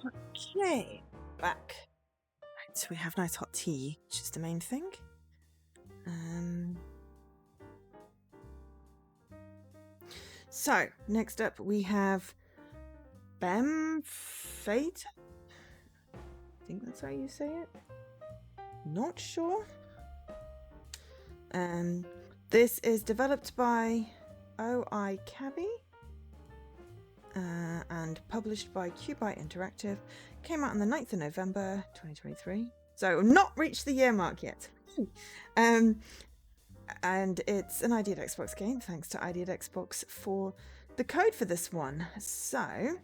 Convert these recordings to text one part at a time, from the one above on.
Okay, back. Right, so we have nice hot tea, which is the main thing. So, next up we have Bem Fate. I think that's how you say it. Not sure. This is developed by OI Cabby and published by Qbyte Interactive. Came out on the 9th of November 2023. So not reached the year mark yet. And it's an ID at Xbox game, thanks to ID at Xbox for the code for this one. So,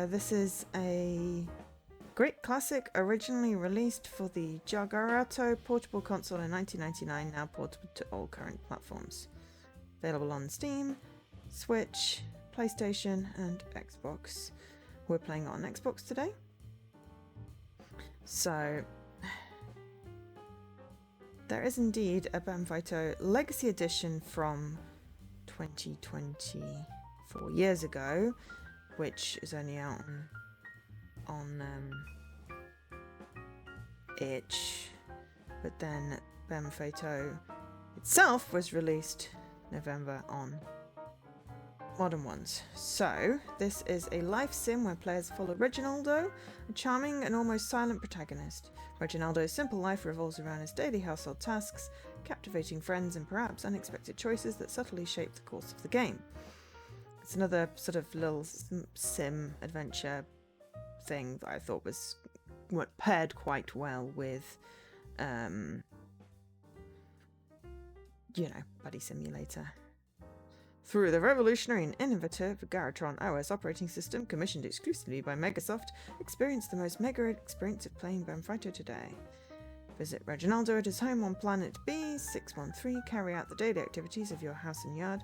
this is a great classic, originally released for the Jagarato portable console in 1999, now portable to all current platforms. Available on Steam, Switch, PlayStation, and Xbox. We're playing it on Xbox today. So, there is indeed a Banfighter Legacy Edition from 2024 years ago, which is only out on itch, but then Banfighter itself was released November on modern ones. So this is a life sim where players follow Reginaldo, a charming and almost silent protagonist. Reginaldo's simple life revolves around his daily household tasks, captivating friends, and perhaps unexpected choices that subtly shape the course of the game. It's another sort of little sim adventure thing that I thought was what paired quite well with Buddy Simulator. Through the revolutionary and innovative Garatron OS operating system, commissioned exclusively by Megasoft, experience the most mega experience of playing Banfighter today. Visit Reginaldo at his home on Planet B613, carry out the daily activities of your house and yard,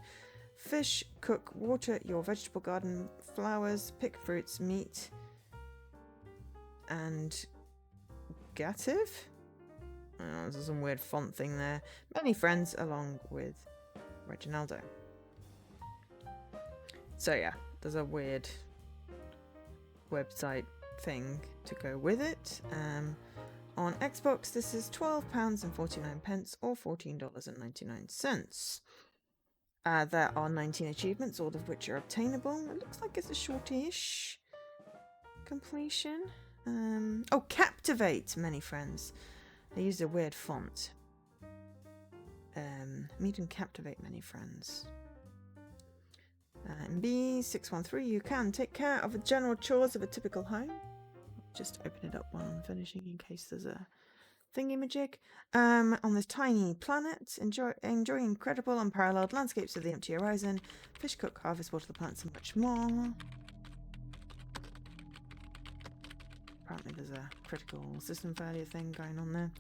fish, cook, water your vegetable garden, flowers, pick fruits, meat, and Gativ? Oh, there's some weird font thing there. Many friends along with Reginaldo. So yeah, there's a weird website thing to go with it. On Xbox, this is £12.49 or $14.99. There are 19 achievements, all of which are obtainable. It looks like it's a shortish completion. Captivate many friends. They used a weird font. Meet and captivate many friends. In B613, you can take care of the general chores of a typical home. Just open it up while I'm finishing in case there's a thingy-majig. On this tiny planet, enjoy incredible unparalleled landscapes of the empty horizon. Fish, cook, harvest, water the plants, and much more. Apparently there's a critical system failure thing going on there.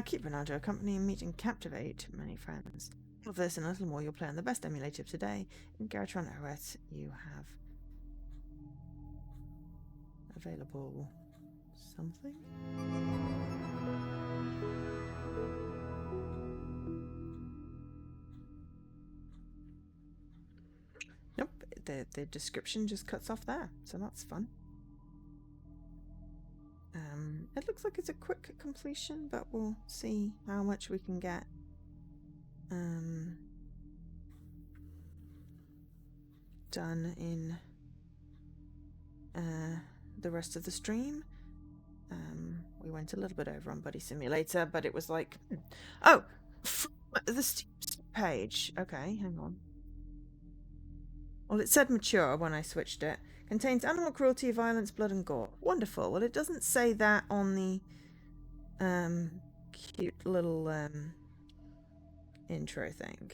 Keep Ronaldo company and meet and captivate many friends. All of this and a little more you'll play on the best emulator of today. In Garatron OS you have available something. Nope, the description just cuts off there, so that's fun. It looks like it's a quick completion, but we'll see how much we can get done in the rest of the stream. We went a little bit over on Buddy Simulator, but it was like, the Steam page. Okay, hang on. Well, it said mature when I switched it. Contains animal cruelty, violence, blood, and gore. Wonderful. Well, it doesn't say that on the cute little intro thing.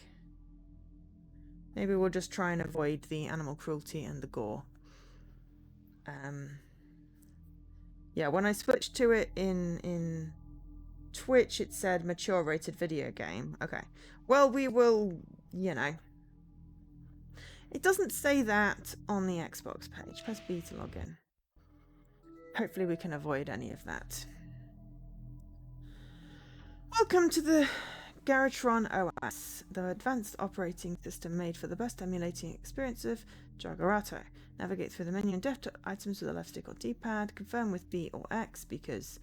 Maybe we'll just try and avoid the animal cruelty and the gore. Yeah, when I switched to it in Twitch, it said mature rated video game. Okay. Well, we will, It doesn't say that on the Xbox page. Press B to log in. Hopefully we can avoid any of that. Welcome to the Garotron OS, the advanced operating system made for the best emulating experience of Jagerato. Navigate through the menu and deft items with the left stick or D-pad. Confirm with B or X because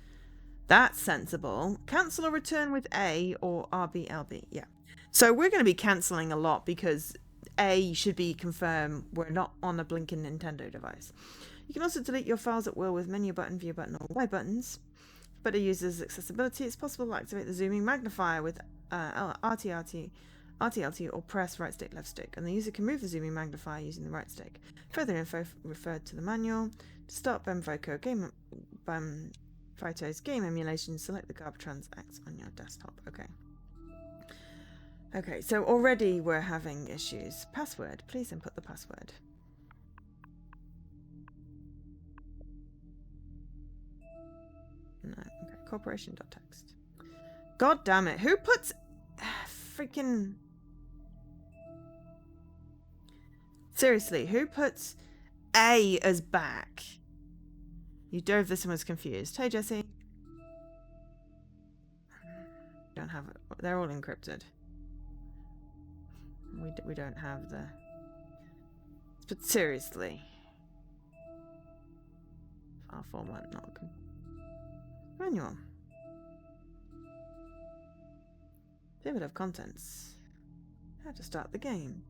that's sensible. Cancel or return with A or RBLB. Yeah. So we're going to be cancelling a lot because A should be confirm we're not on a blinking Nintendo device. You can also delete your files at will with menu button, view button, or Y buttons. Better users accessibility. It's possible to activate the zooming magnifier with RTLT or press right stick, left stick, and the user can move the zooming magnifier using the right stick. Further info referred to the manual. To start Phyto's game emulation, select the Garbotrans X on your desktop. Okay, so already we're having issues. Password. Please input the password. No. Okay. Corporation.txt. God damn it. Who puts freaking... Seriously, who puts A as back? You dove this and was confused. Hey, Jesse. Don't have it. They're all encrypted. We don't have the... But seriously. File format, not... Manual. Table of contents. How to start the game.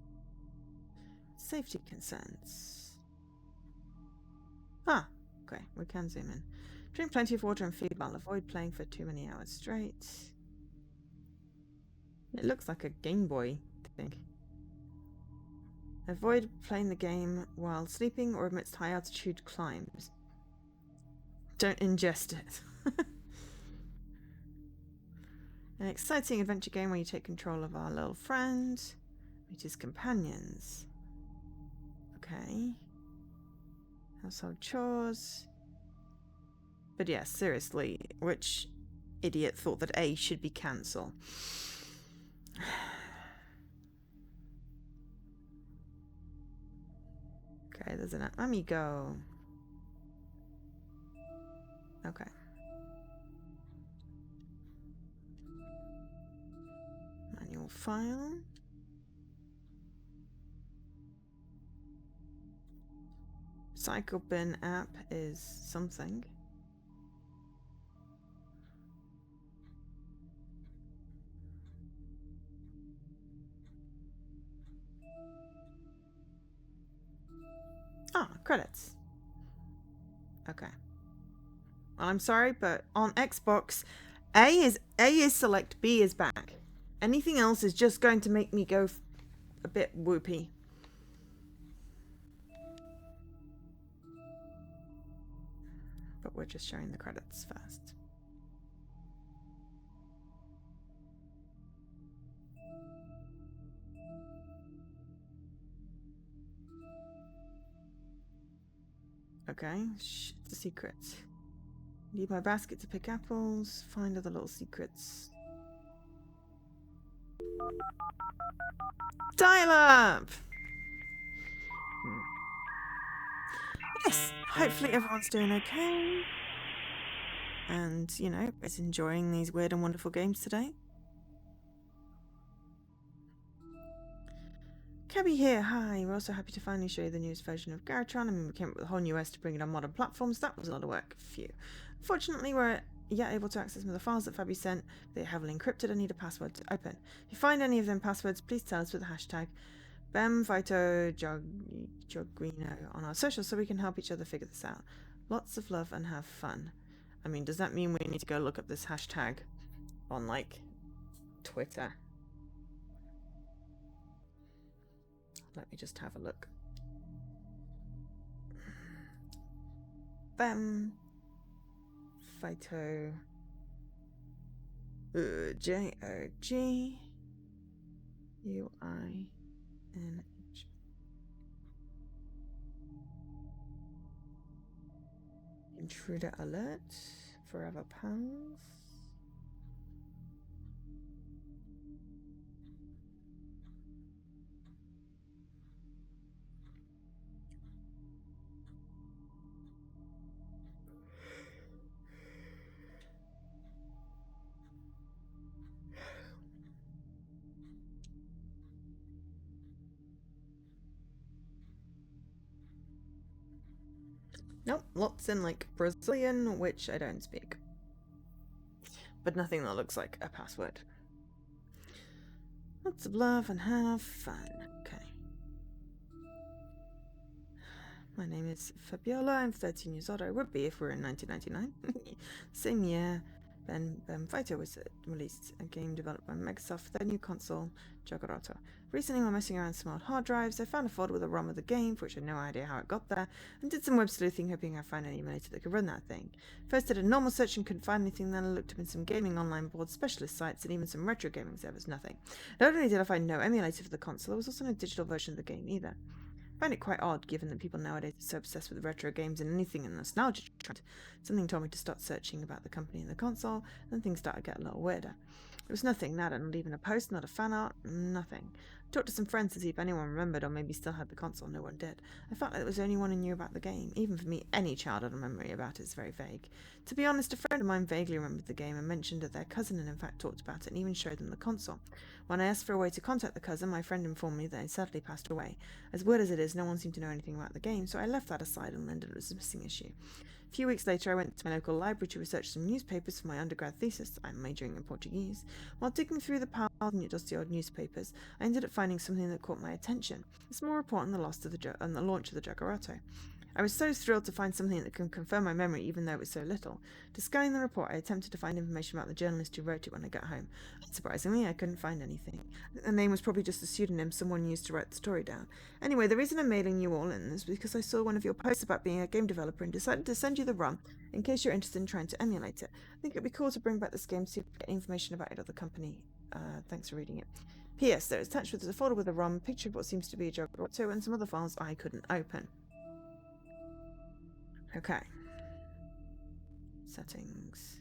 Safety concerns. Ah, okay, we can zoom in. Drink plenty of water and feed well. Avoid playing for too many hours straight. It looks like a Game Boy thing. Avoid playing the game while sleeping or amidst high altitude climbs. Don't ingest it. An exciting adventure game where you take control of our little friend, meet his companions. Okay. Household chores. But yes, seriously, which idiot thought that A should be cancel? Okay, there's an amigo. Okay. Manual file. Cycle bin app is something. Ah, credits. Okay. Well, I'm sorry, but on Xbox, A is select, B is back. Anything else is just going to make me go a bit whoopy. But we're just showing the credits first. Okay, it's a secret. Leave my basket to pick apples. Find other little secrets. Dial up! Yes, hopefully everyone's doing okay. And, you know, is enjoying these weird and wonderful games today. Cabby here, hi. We're also happy to finally show you the newest version of Garotron. I mean, we came up with a whole new OS to bring it on modern platforms. That was a lot of work. Phew. Fortunately, we're yet able to access some of the files that Fabi sent. They're heavily encrypted and need a password to open. If you find any of them passwords, please tell us with the hashtag BemVitoJogrino on our socials so we can help each other figure this out. Lots of love and have fun. I mean, does that mean we need to go look up this hashtag on, like, Twitter? Let me just have a look. BemVito JOGUINH. Intruder alert. Forever pals. Nope, lots in like Brazilian, which I don't speak. But nothing that looks like a password. Lots of love and have fun. Okay. My name is Fabiola. I'm 13 years old. I would be if we were in 1999. Same year, Ben Fighter was released, a game developed by Microsoft for their new console, Jagarato. Recently, while messing around with some old hard drives, I found a folder with a ROM of the game, for which I had no idea how it got there, and did some web sleuthing, hoping I'd find an emulator that could run that thing. First did a normal search and couldn't find anything, then I looked up in some gaming online boards, specialist sites, and even some retro gaming servers, nothing. Not only did I find no emulator for the console, there was also no digital version of the game either. I find it quite odd, given that people nowadays are so obsessed with retro games and anything in the nostalgia trend. Something told me to start searching about the company and the console, and things started to get a little weirder. There was nothing, nada, not even a post, not a fan art, nothing. I talked to some friends to see if anyone remembered or maybe still had the console. No one did. I felt like there was the only one who knew about the game. Even for me, any childhood memory about it is very vague. To be honest, a friend of mine vaguely remembered the game and mentioned that their cousin had in fact talked about it and even showed them the console. When I asked for a way to contact the cousin, my friend informed me that he sadly passed away. As weird as it is, no one seemed to know anything about the game, so I left that aside and ended it as a missing issue. A few weeks later, I went to my local library to research some newspapers for my undergrad thesis. I'm majoring in Portuguese. While digging through the piles of dusty old newspapers, I ended up finding something that caught my attention. A small report on the launch of the Jagarato. I was so thrilled to find something that can confirm my memory, even though it was so little. To scanning the report, I attempted to find information about the journalist who wrote it when I got home. Surprisingly, I couldn't find anything. The name was probably just a pseudonym someone used to write the story down. Anyway, the reason I'm mailing you all in is because I saw one of your posts about being a game developer and decided to send you the ROM in case you're interested in trying to emulate it. I think it'd be cool to bring back this game so you can get information about it at the company. Thanks for reading it. P.S. There is attached with a folder with a ROM, a picture of what seems to be a Jagarato, and some other files I couldn't open. Okay. Settings.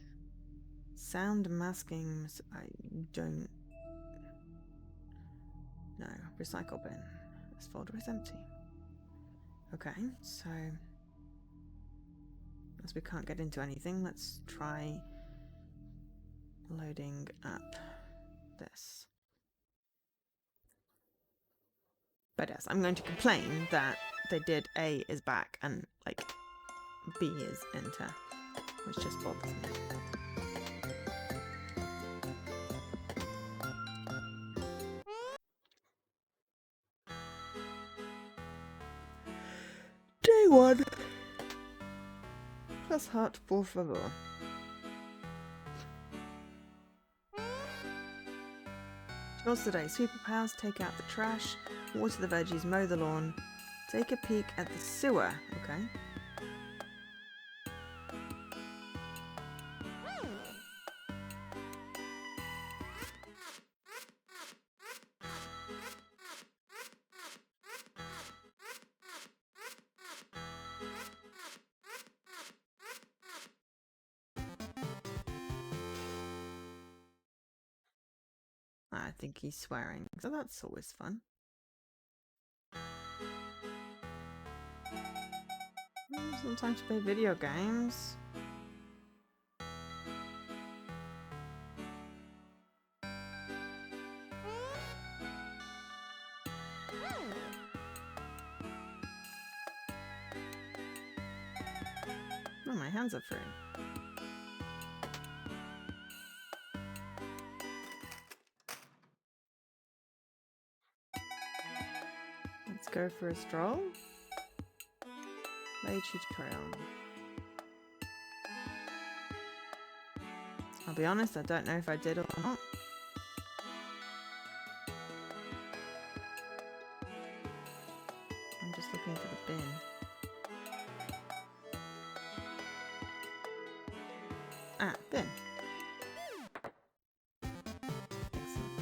Sound masking. I don't. No. Recycle bin. This folder is empty. Okay, so. As we can't get into anything, let's try loading up this. But yes, I'm going to complain that they did A is back and like B is enter, which just bothers me. Day 1. Plus heart, por favor. Chores today. Sweep the house, take out the trash, water the veggies, mow the lawn, take a peek at the sewer. Okay. I think he's swearing, so that's always fun. Sometimes play video games. Oh, my hands are free. Let's go for a stroll. Play tutorial. I'll be honest, I don't know if I did or not. I'm just looking for the bin. Ah, bin. Excellent.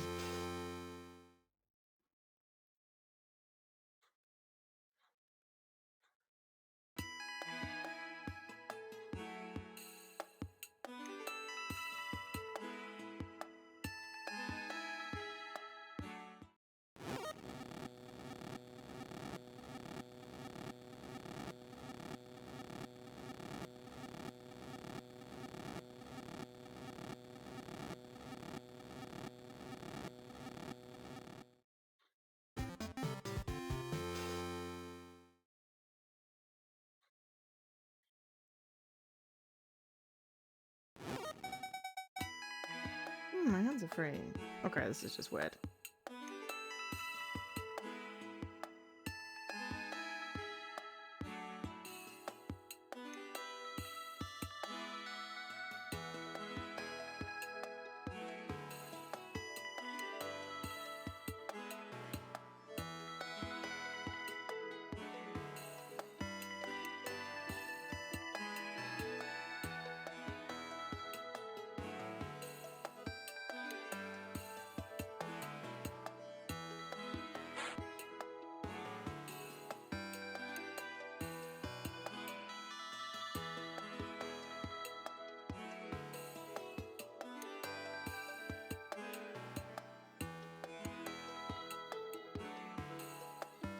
are free. Okay, this is just weird.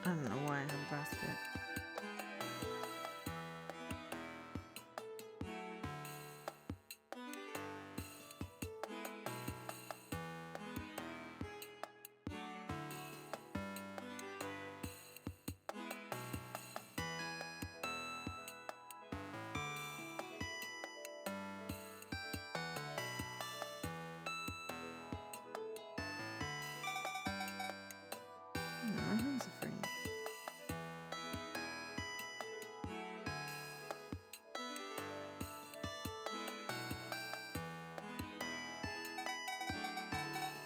I don't know why I have a basket. No, my hands are free.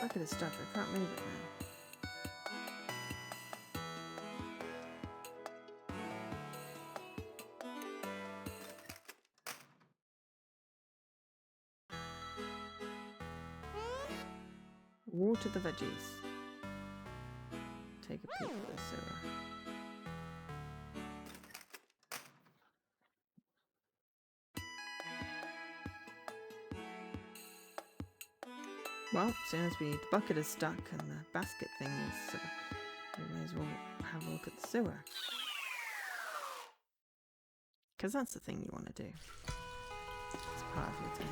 Look at this stuff, I can't move it now. Water the veggies. Take a peek at the sewer. Well, as soon as the bucket is stuck and the basket thing is, we may as well have a look at the sewer. Because that's the thing you want to do. It's part of your day.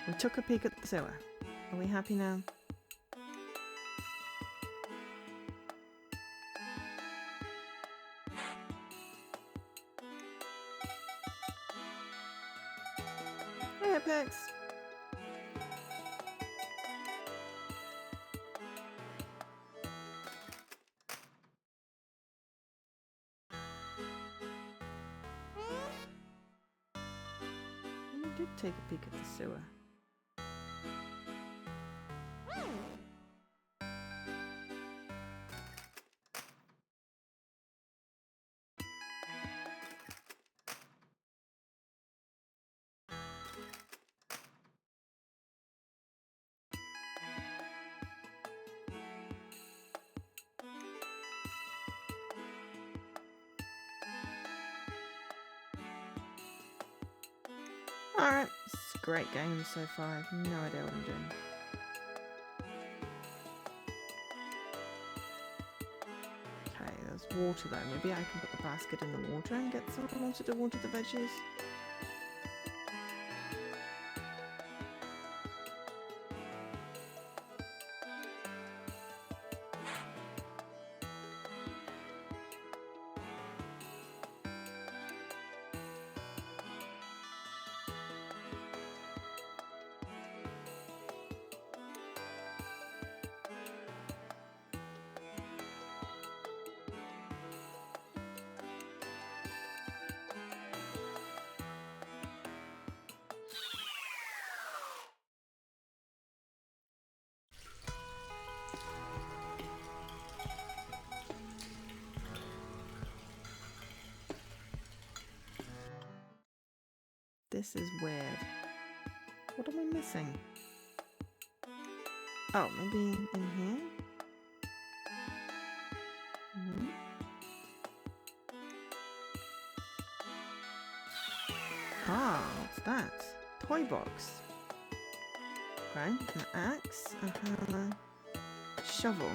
We took a peek at the sewer. Are we happy now? Hey, Apex! We did take a peek at the sewer. Alright, it's a great game so far. I have no idea what I'm doing. Okay, there's water though. Maybe I can put the basket in the water and get some water to water the veggies. This is weird. What am I missing? Oh, maybe in here? No? Ah, what's that? Toy box. Okay, an axe, a hammer, shovel,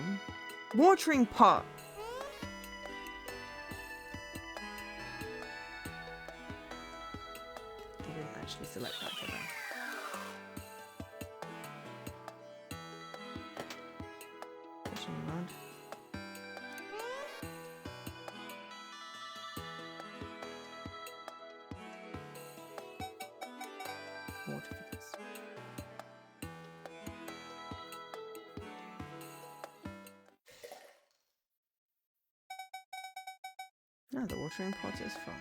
watering pot. I didn't actually select that, did I? No, the watering pot is full.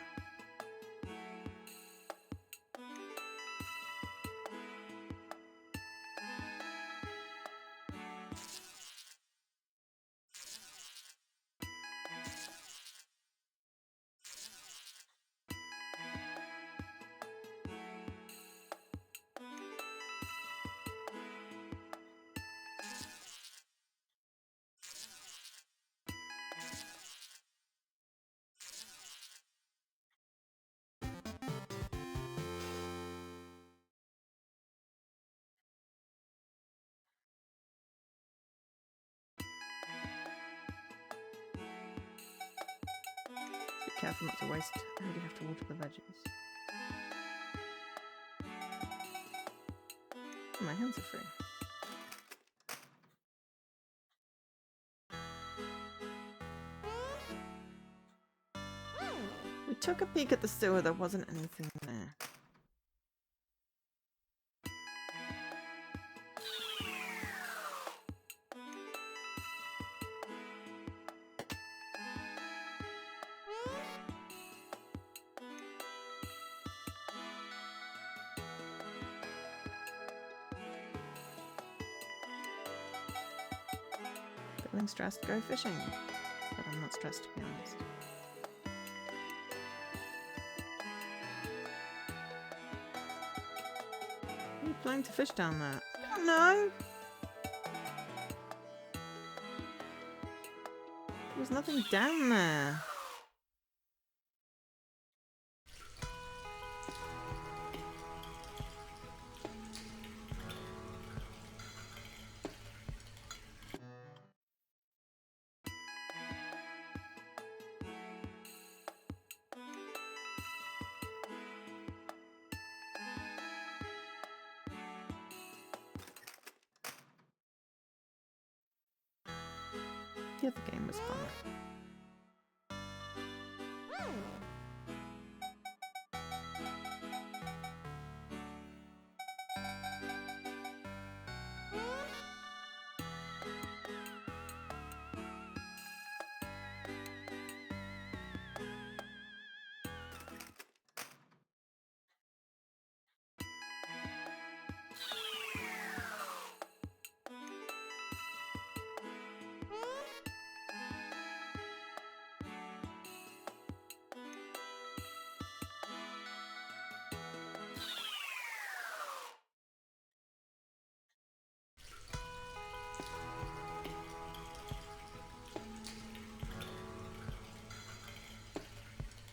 Be careful not to waste. I really have to water the veggies. My hands are free. We took a peek at the sewer, there wasn't anything there. Feeling stressed, go fishing. But I'm not stressed, to be honest. Are you planning to fish down there? Oh, no! There's nothing down there. The other game was fun.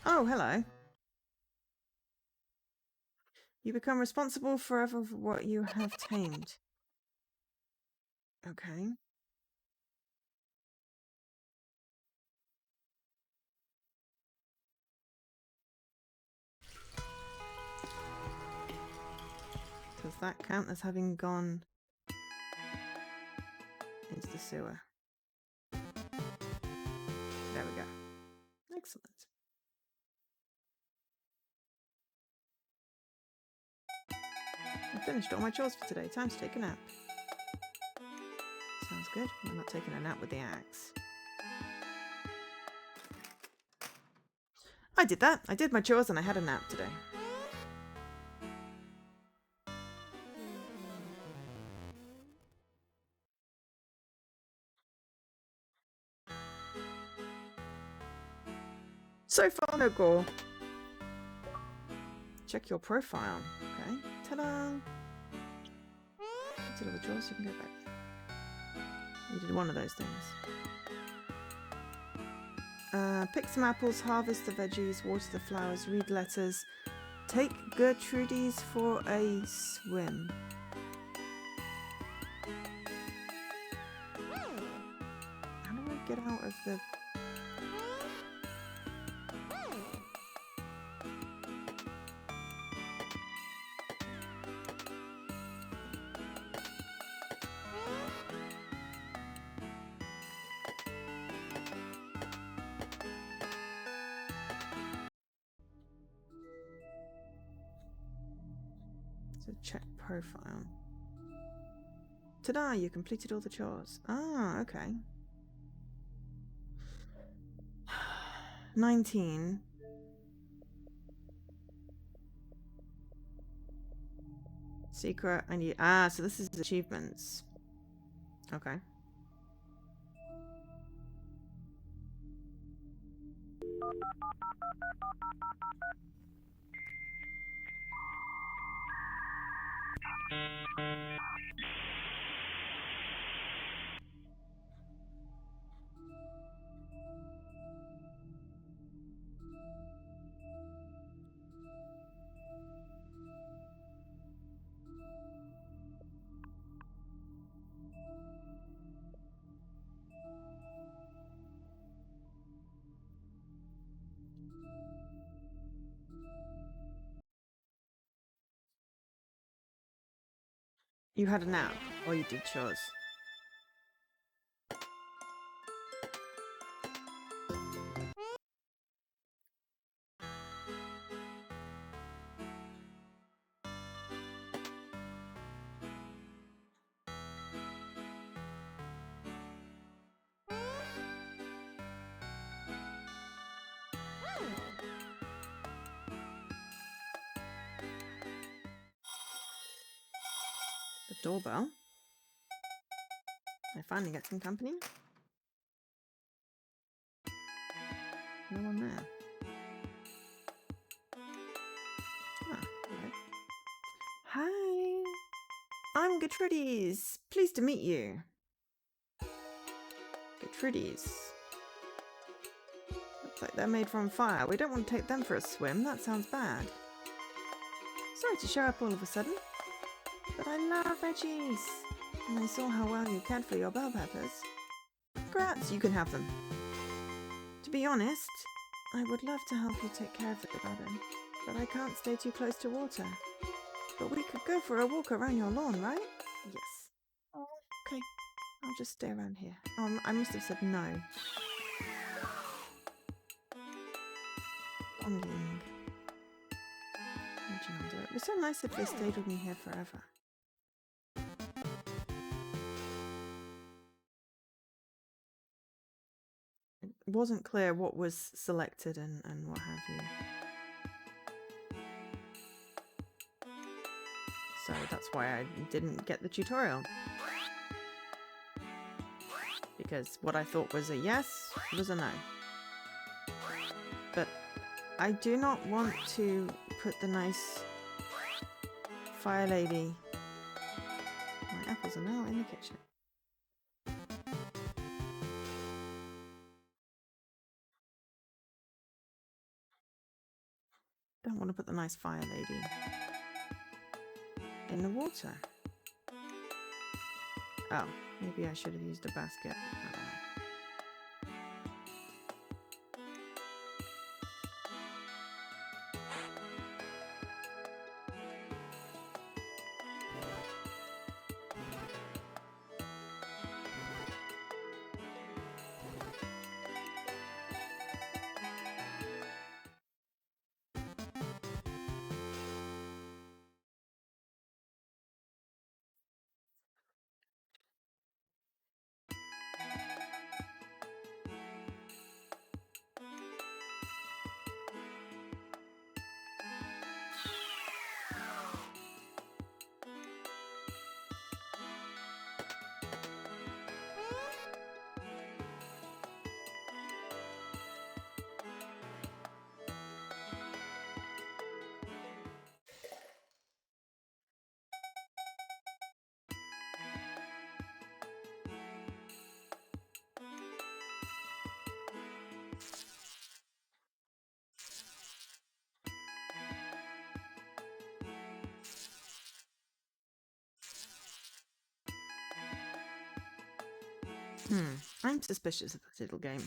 Oh, hello. You become responsible forever for what you have tamed. Okay. Does that count as having gone into the sewer? There we go. Excellent. I finished all my chores for today. Time to take a nap. Sounds good. I'm not taking a nap with the axe. I did that. I did my chores and I had a nap today. So far, no gore. Check your profile. Okay. Ta-da! Did all the chores, you can go back. You did one of those things. Pick some apples, harvest the veggies, water the flowers, read letters. Take Gertrudis for a swim. How do I get out of the... So check profile. Ta-da! You completed all the chores. Ah, okay. 19. Secret, I need... Ah, so this is achievements. Okay. You had a nap, or you did chores? The doorbell. I finally get some company. No one there. Ah, hello. Hi. I'm Gertrudis. Pleased to meet you. Gertrudis. Looks like they're made from fire. We don't want to take them for a swim. That sounds bad. Sorry to show up all of a sudden, but I love veggies. And I saw how well you cared for your bell peppers. Congrats, you can have them. To be honest, I would love to help you take care of the garden, but I can't stay too close to water. But we could go for a walk around your lawn, right? Yes. Oh, okay. I'll just stay around here. I must have said no. Longing. It was so nice if they stayed with me here forever. It wasn't clear what was selected and what have you. So that's why I didn't get the tutorial. Because what I thought was a yes was a no. But I do not want to put the nice fire lady... My apples are now in the kitchen. Don't want to put the nice fire lady in the water. Oh, maybe I should have used a basket. I don't know. I'm suspicious of this little game.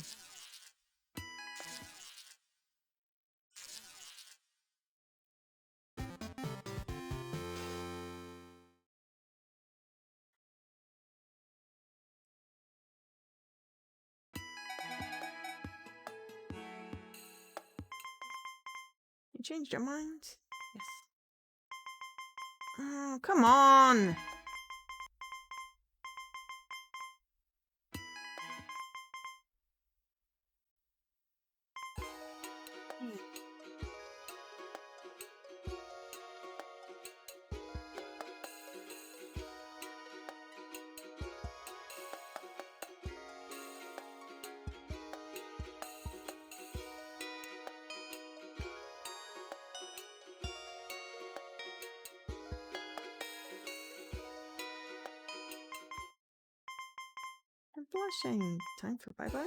You changed your mind? Yes. Oh, come on! blushing. Time for bye-bye.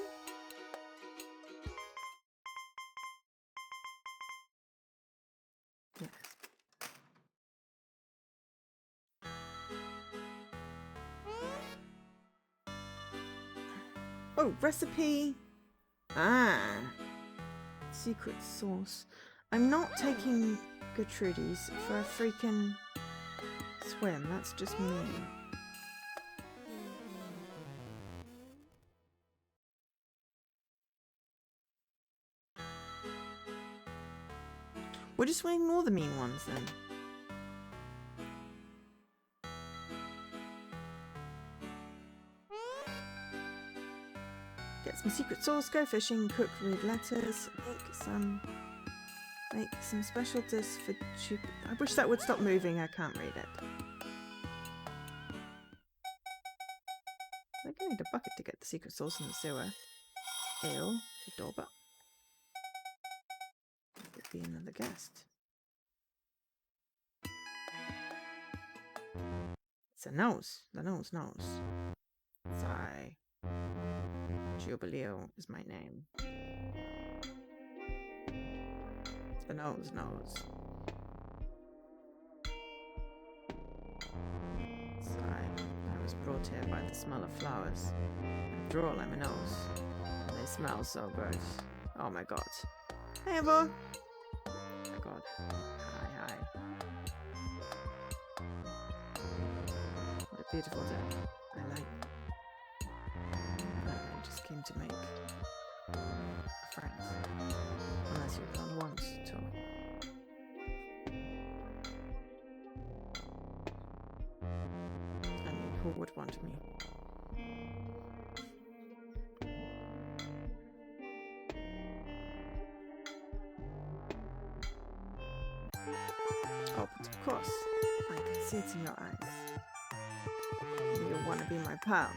Yes. Oh, recipe. Ah. Secret sauce. I'm not taking Gertrude's for a freaking swim. That's just mean. We'll just ignore the mean ones then. Get some secret sauce, go fishing, cook, read letters, make some special dishes for I wish that would stop moving, I can't read it. I'm gonna need a bucket to get the secret sauce in the sewer. Ew, the doorbell. Could be another guest. It's a nose. The nose knows. Sigh. Jubileo is my name. The nose knows. Sigh. I was brought here by the smell of flowers. After all, I'm a nose. And they smell so good. Oh my god. Hey, Evo. Oh my god. Hi. What a beautiful day. I just came to make friends. Unless you don't want to. And who would want me? Oh, but of course. I can see it in your eyes. You want to be my pal?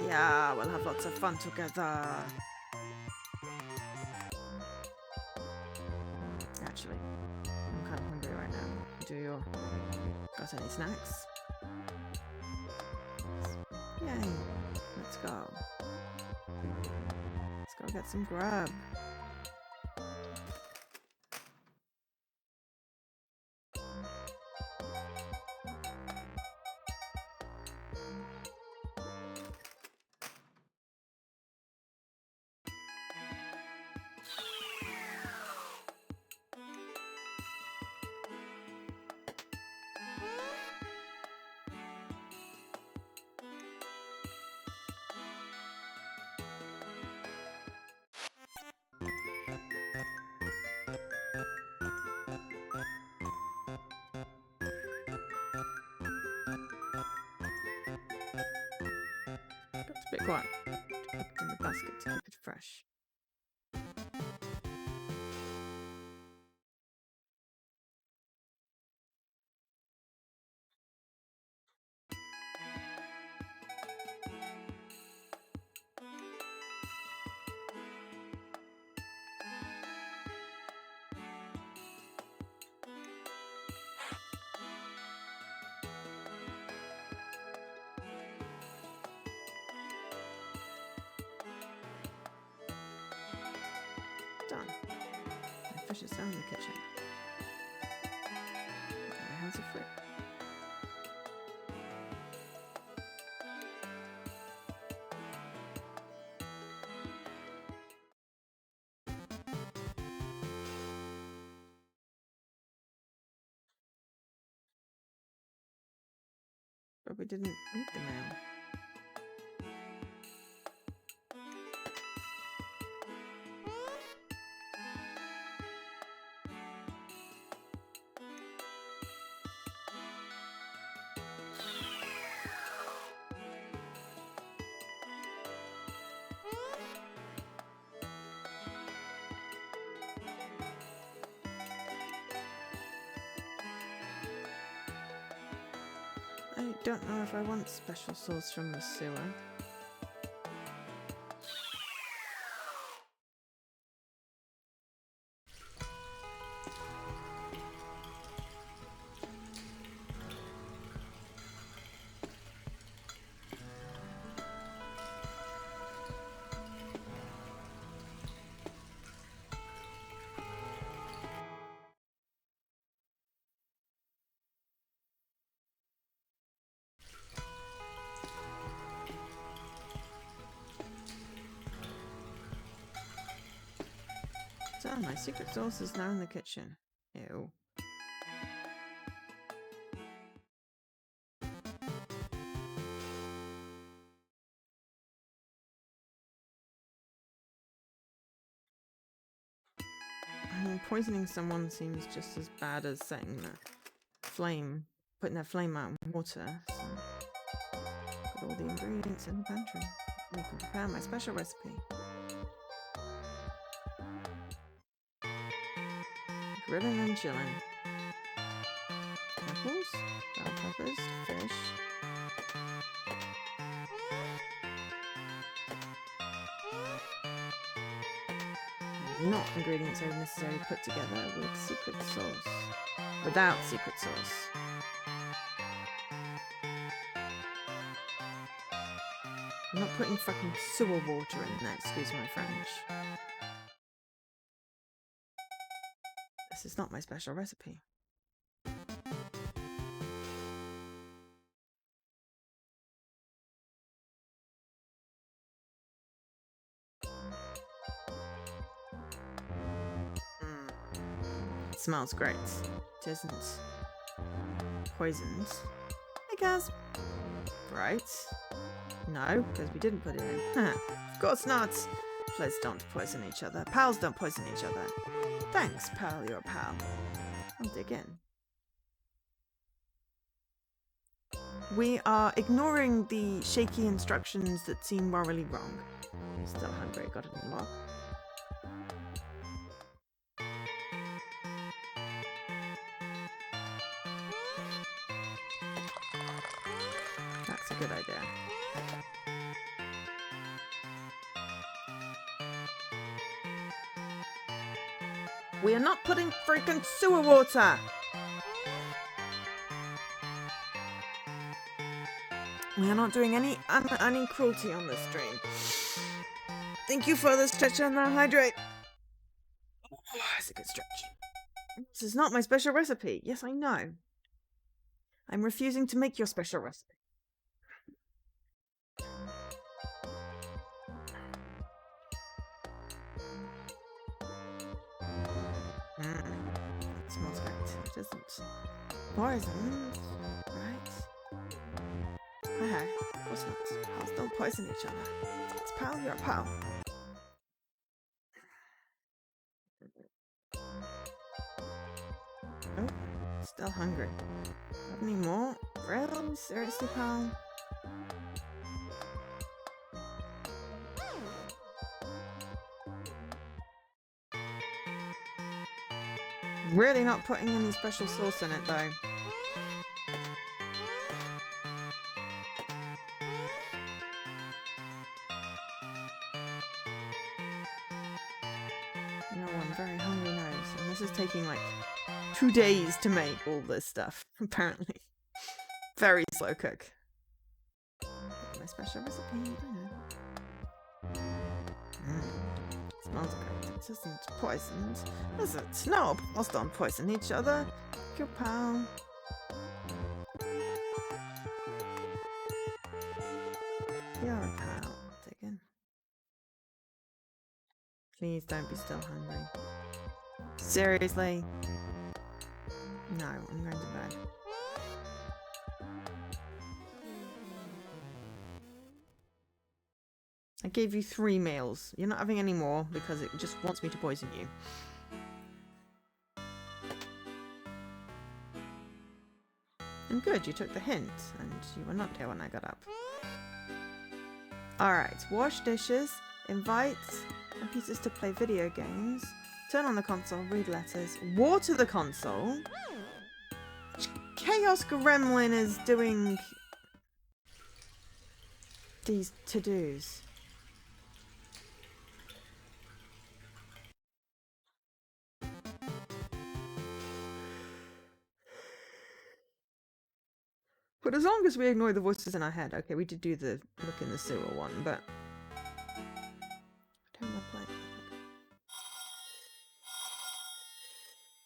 Yeah, we'll have lots of fun together. Actually, I'm kind of hungry right now. Got any snacks? Yay, let's go. Let's go get some grub. Got a bit quiet. Put it in the basket to keep it fresh. Done. My fish is down in the kitchen. My hands are free. But we didn't read the mail. I don't know if I want special sauce from the sewer. Oh, my secret sauce is now in the kitchen. Ew. I mean, poisoning someone seems just as bad as setting that flame, putting that flame out in water. So, got all the ingredients in the pantry. We can prepare my special recipe. Grilling and chilling. Apples, bell peppers, fish. Not ingredients are necessarily put together with secret sauce. Without secret sauce. I'm not putting fucking sewer water in there, excuse my French. This is not my special recipe. It smells great. It isn't poisoned. Hey guys. Right. No, because we didn't put it in. Of course not. Please don't poison each other. Pals don't poison each other. Thanks, pal, you're a pal. I'll dig in. We are ignoring the shaky instructions that seem morally wrong. Still hungry, got it in a lot. That's a good idea. We are not putting freaking sewer water! We are not doing any cruelty on this stream. Thank you for the stretch and the hydrate. Oh, that's a good stretch. This is not my special recipe. Yes, I know. I'm refusing to make your special recipe. It smells great. It isn't poisoned, right? Okay, of course not. Pals don't poison each other. It's pal, you're a pal. Oh, still hungry. Got any more? Really? Seriously, pal? Really not putting any special sauce in it, though. No one very hungry knows. And this is taking like 2 days to make all this stuff, apparently. Very slow cook. My special recipe, smells great. It isn't poisoned, is it? No, pals don't poison each other. Your pal. You're a pal. Dig in. Please don't be still hungry. Seriously? No, I'm going to bed. I gave you 3 meals. You're not having any more because it just wants me to poison you. And good, you took the hint, and you were not here when I got up. Alright, wash dishes, invite computers to play video games, turn on the console, read letters, water the console. Chaos Gremlin is doing these to-dos. But as long as we ignore the voices in our head. Okay, we did do the look in the sewer one, but I don't want to play.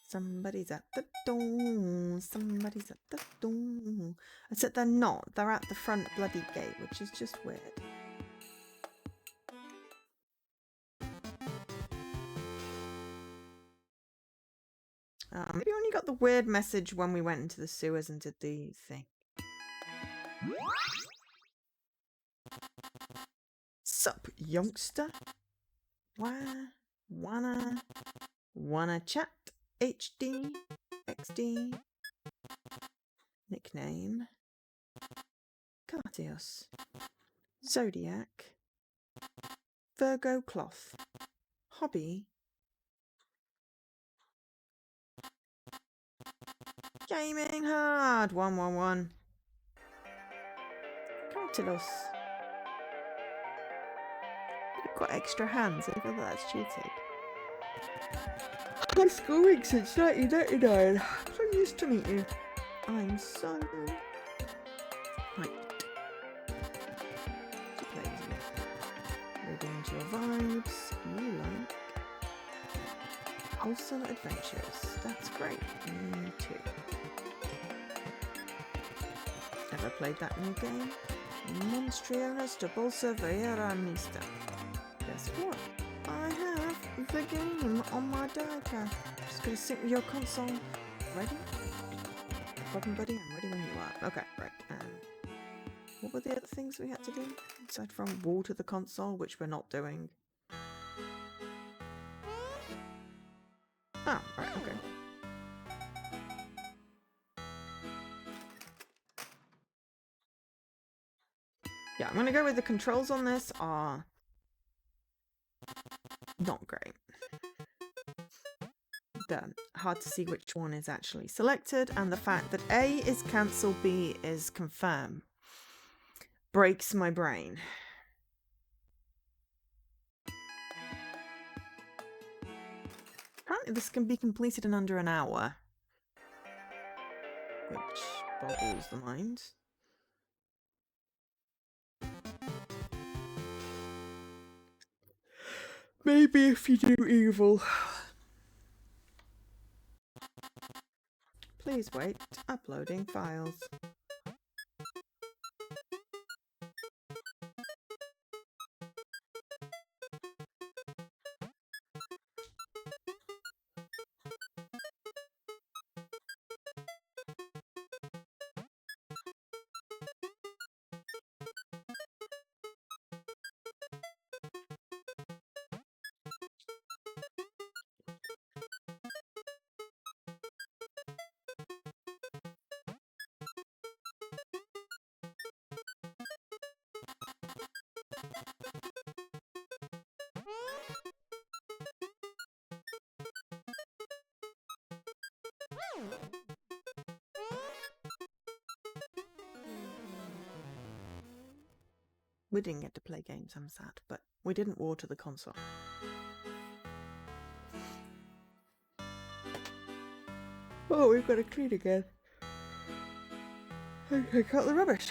Somebody's at the door. Somebody's at the door. Except they're not. They're at the front bloody gate, which is just weird. Maybe we only got the weird message when we went into the sewers and did the thing. Sup, youngster? Wanna chat? HD? XD? Nickname? Cartios. Zodiac. Virgo cloth. Hobby. Gaming hard. 111. Cartilos. You've got extra hands. I feel that's cheating. I've been schooling since 1999. So used to meet you. I'm so hyped to play with you. Reading into your vibes. You like wholesome adventures. That's great. Me too. Ever played that new game? Monstriones de Bolsa Vera Mista. Guess what? I have the game on my diaper. Just gonna sync with your console. Ready? No problem, buddy. I'm ready when you are. Okay, right. What were the other things we had to do? Aside from water the console, which we're not doing. Oh, right, okay. Yeah, I'm gonna go with the controls on this are not great. Hard to see which one is actually selected, and the fact that A is cancel, B is confirm breaks my brain. Apparently this can be completed in under an hour, which boggles the mind. Maybe if you do evil. Please wait. Uploading files. We didn't get to play games, I'm sad, but we didn't water the console. Oh, we've got to clean again. Take out the rubbish.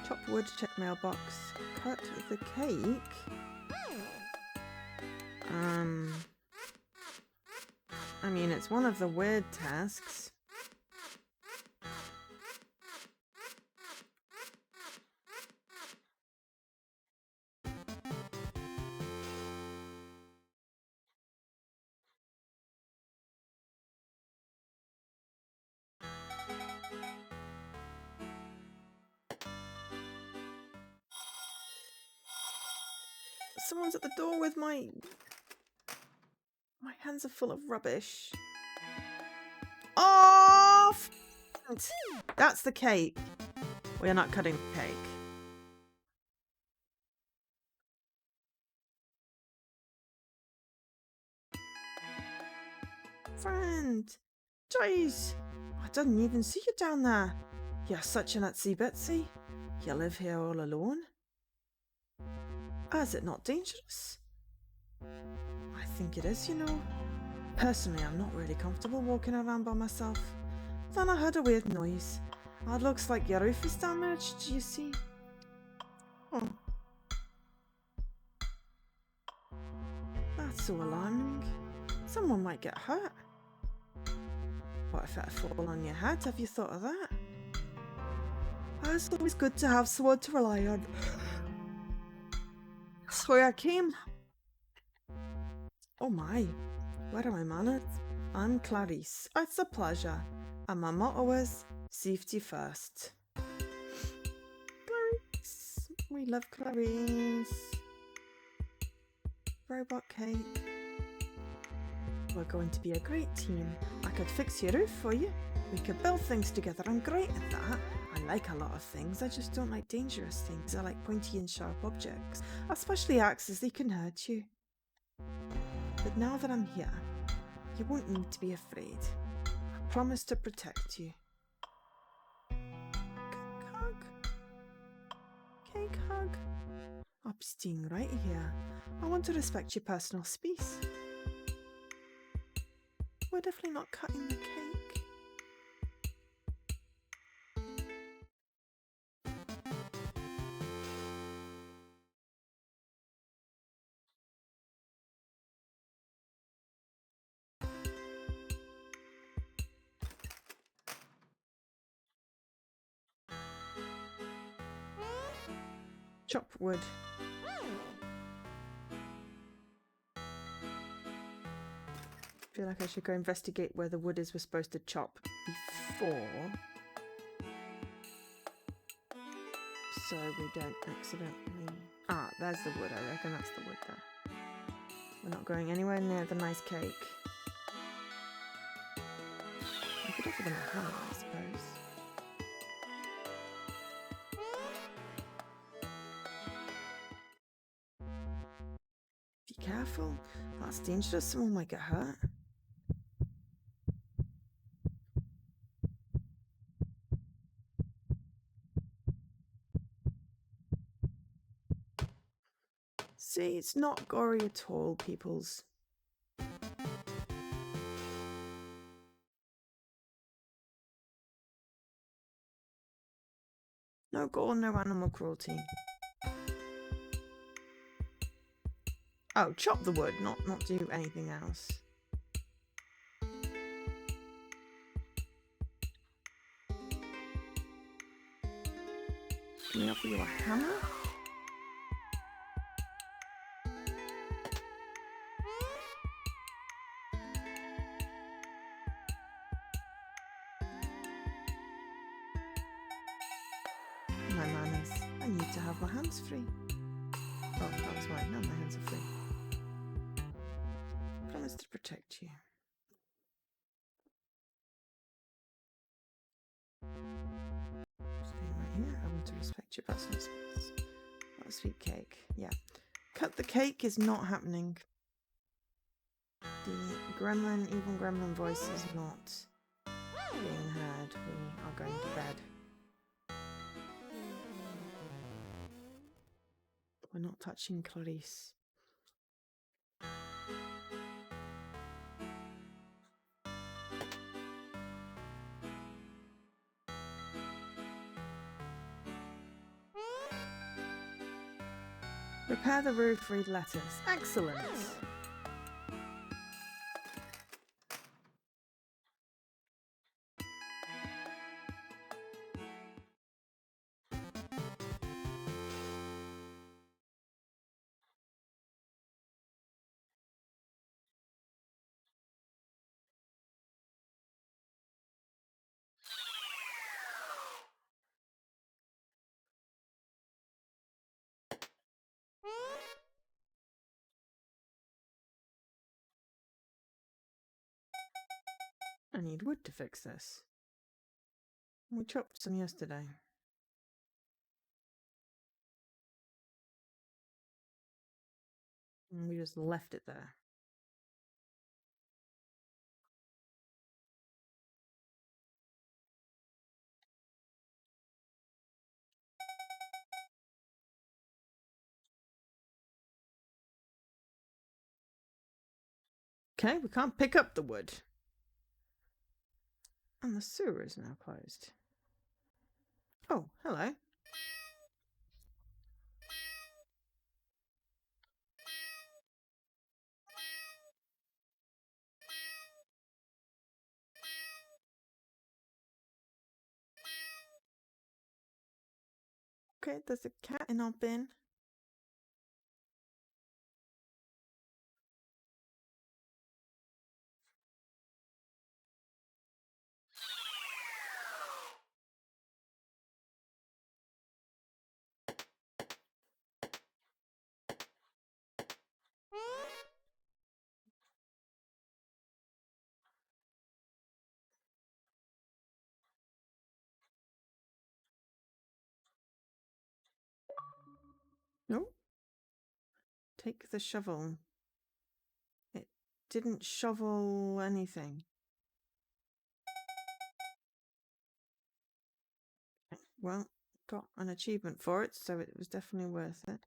Chop wood, check mailbox. Cut the cake. I mean, it's one of the weird tasks. Someone's at the door with my hands are full of rubbish. Oh! That's the cake. We are not cutting the cake. Friend! Jeez! I didn't even see you down there. You're such an itsy bitsy. You live here all alone? Is it not dangerous? I think it is, you know. Personally, I'm not really comfortable walking around by myself. Then I heard a weird noise. It looks like your roof is damaged, do you see? Oh. That's so alarming. Someone might get hurt. What if it fall on your head? Have you thought of that? It's always good to have someone to rely on. So I came. Oh my. Where am I, man? I'm Clarice. It's a pleasure. And my motto is safety first. Clarice. We love Clarice. Robot cake. We're going to be a great team. I could fix your roof for you. We could build things together. I'm great at that. I like a lot of things. I just don't like dangerous things. I like pointy and sharp objects, especially axes. They can hurt you. But now that I'm here, you won't need to be afraid. I promise to protect you. Cake hug. Cake hug. I'm staying right here. I want to respect your personal space. We're definitely not cutting the cake. Chop wood. I feel like I should go investigate where the wood is we're supposed to chop before, so we don't accidentally... Ah, there's the wood. I reckon that's the wood there. We're not going anywhere near the nice cake. I could offer them a hammer, I suppose. Be careful. That's dangerous. Someone might get hurt. See, it's not gory at all, peoples. No gore, no animal cruelty. Oh, chop the wood, not do anything else. Can we offer you a hammer? My manners. I need to have my hands free. Oh, that was right. Now my hands are free. Promise to protect you. Staying right here. I want to respect your personal space. What a sweet cake. Yeah. Cut the cake is not happening. The evil gremlin voice is not being heard. We are going to bed. We're not touching Clarice. Repair the roof, read letters. Excellent! I need wood to fix this. We chopped some yesterday. And we just left it there. Okay, we can't pick up the wood. And the sewer is now closed. Oh, hello. Okay, there's a cat in our bin. No. Take the shovel. It didn't shovel anything. Well, got an achievement for it, so it was definitely worth it.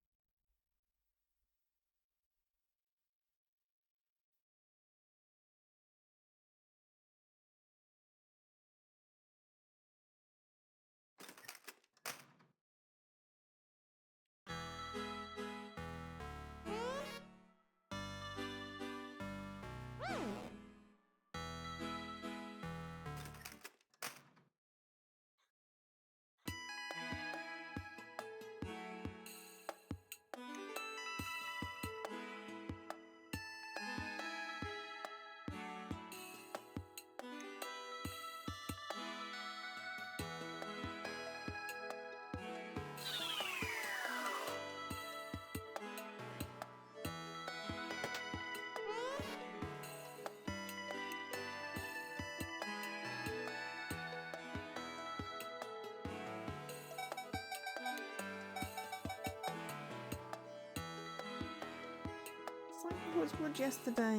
It's like it was wood yesterday.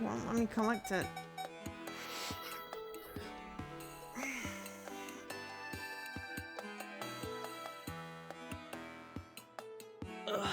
Well, let me collect it. Ugh.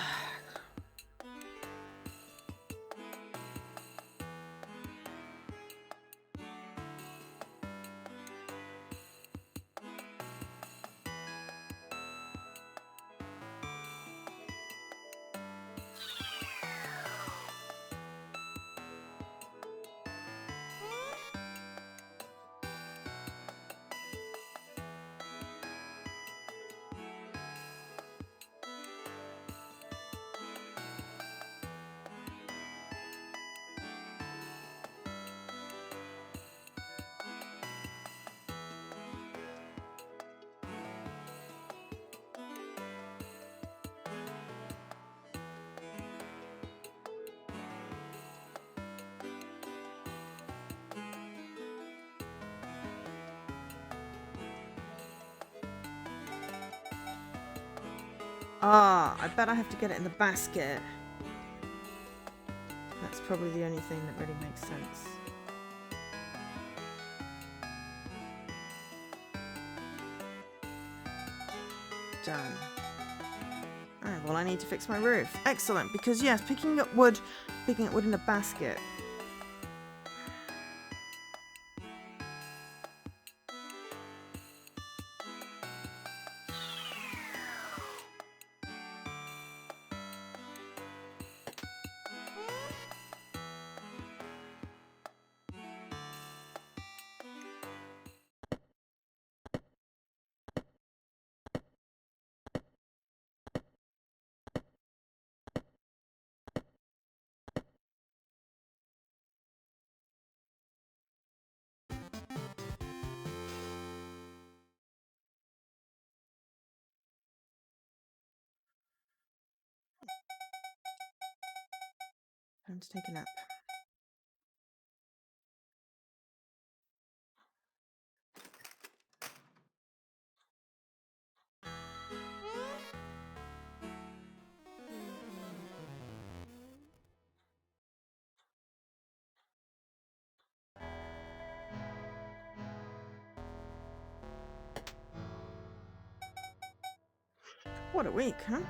Ah, I bet I have to get it in the basket. That's probably the only thing that really makes sense. Done. Alright, well I need to fix my roof. Excellent, because yes, picking up wood in a basket. Time to take a nap. What a week, huh?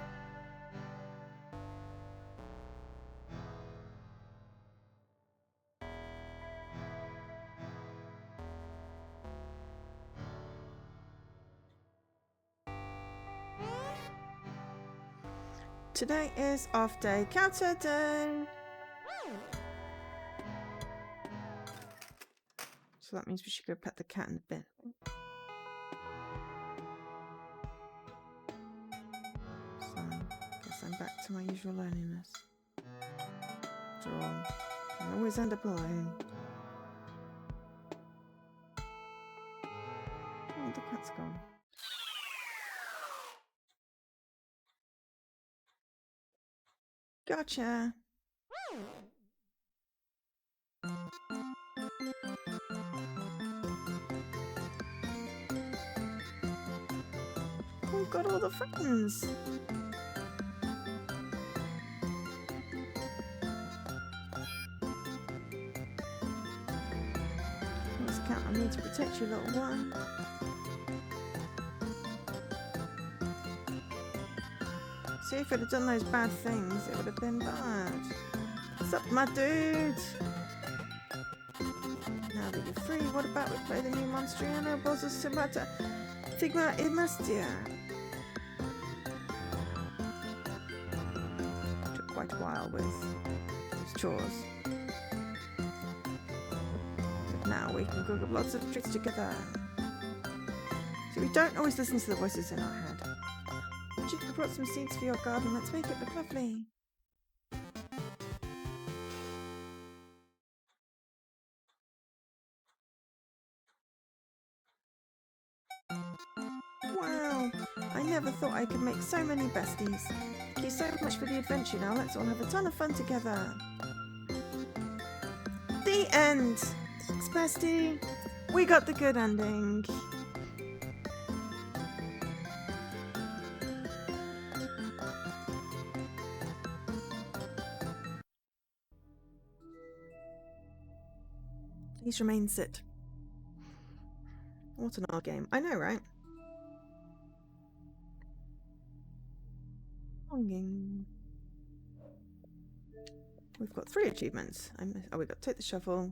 Today is off day, counter day. So that means we should go pet the cat in the bin. So, guess I'm back to my usual loneliness. After all, I always end up alone. Oh, the cat's gone. Gotcha. We've got all the friends. Let's count on me to protect you, little one. See, if it had done those bad things, it would have been bad. What's up, my dude? Now that you're free, what about we play the new Monstriano Bozos Simata Figma Imastia? Took quite a while with those chores. But now we can cook up lots of tricks together. So we don't always listen to the voices in our head. I brought some seeds for your garden. Let's make it look lovely. Wow, I never thought I could make so many besties. Thank you so much for the adventure. Now let's all have a ton of fun together. The end. Thanks, bestie. We got the good ending. Please remain sit. What an odd game. I know, right? Longing. We've got 3 achievements. Oh, we've got to take the shovel.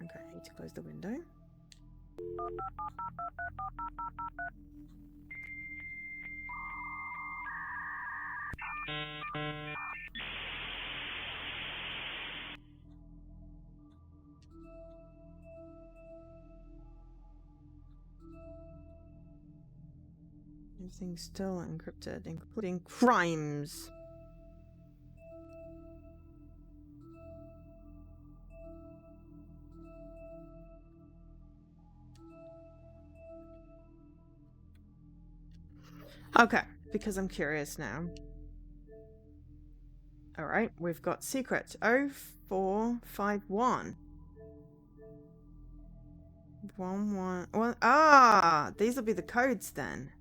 Okay, I need to close the window. Everything's still encrypted, including crimes. Okay, because I'm curious now. Alright, we've got secret 0451. 11. Well, these will be the codes then.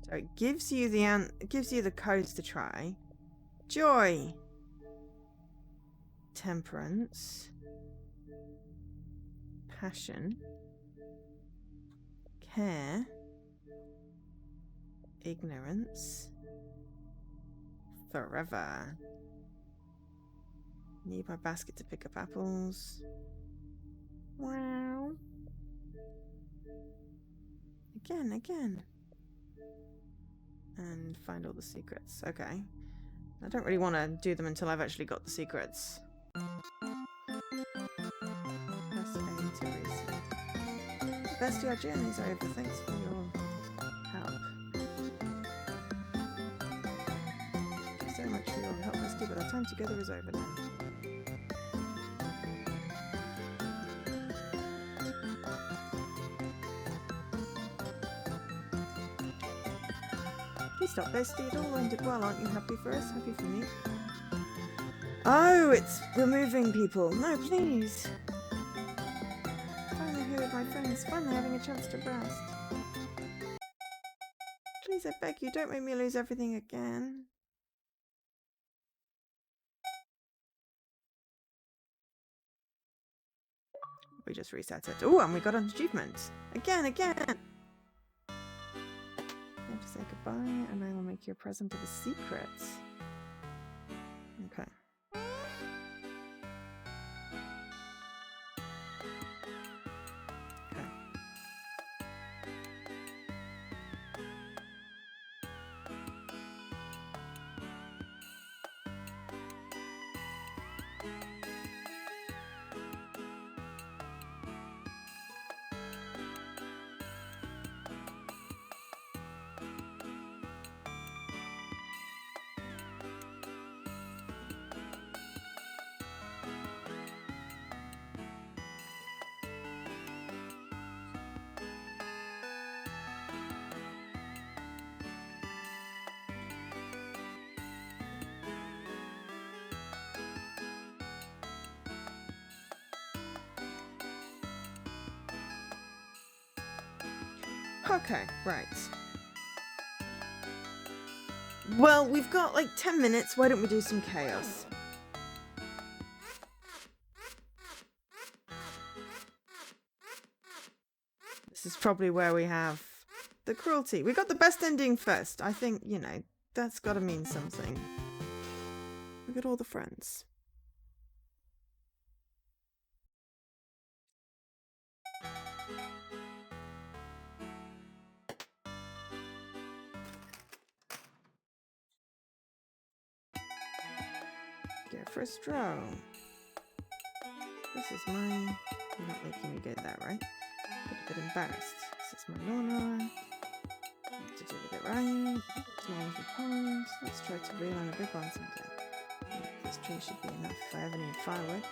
So it gives you the codes to try. Joy, temperance, passion, care, ignorance, forever. Need my basket to pick up apples. Wow. Again. And find all the secrets. Okay. I don't really want to do them until I've actually got the secrets. Press A to reset. Bestie, our journey's over. Thanks for your help. Thank you so much for your help, Bestie, but our time together is over now. Please stop, Bestie. It all ended well. Aren't you happy for us? Happy for me? Oh, it's removing people. No, please. Finally here with my friends. Finally having a chance to rest. Please, I beg you, don't make me lose everything again. We just reset it. Oh, and we got an achievement. Again. I have to say goodbye, and I will make you a present of a secret. Okay. Okay, right. Well, we've got like 10 minutes. Why don't we do some chaos? This is probably where we have the cruelty. We got the best ending first. I think, you know, that's got to mean something. Look at all the friends. Go for a stroll. This is my... You're not making me get that, right? Get a bit embarrassed. This is my Lorna. What to do with it right? Small little ponds. Let's try to reel on a big one someday. This tree should be enough if I ever need firewood.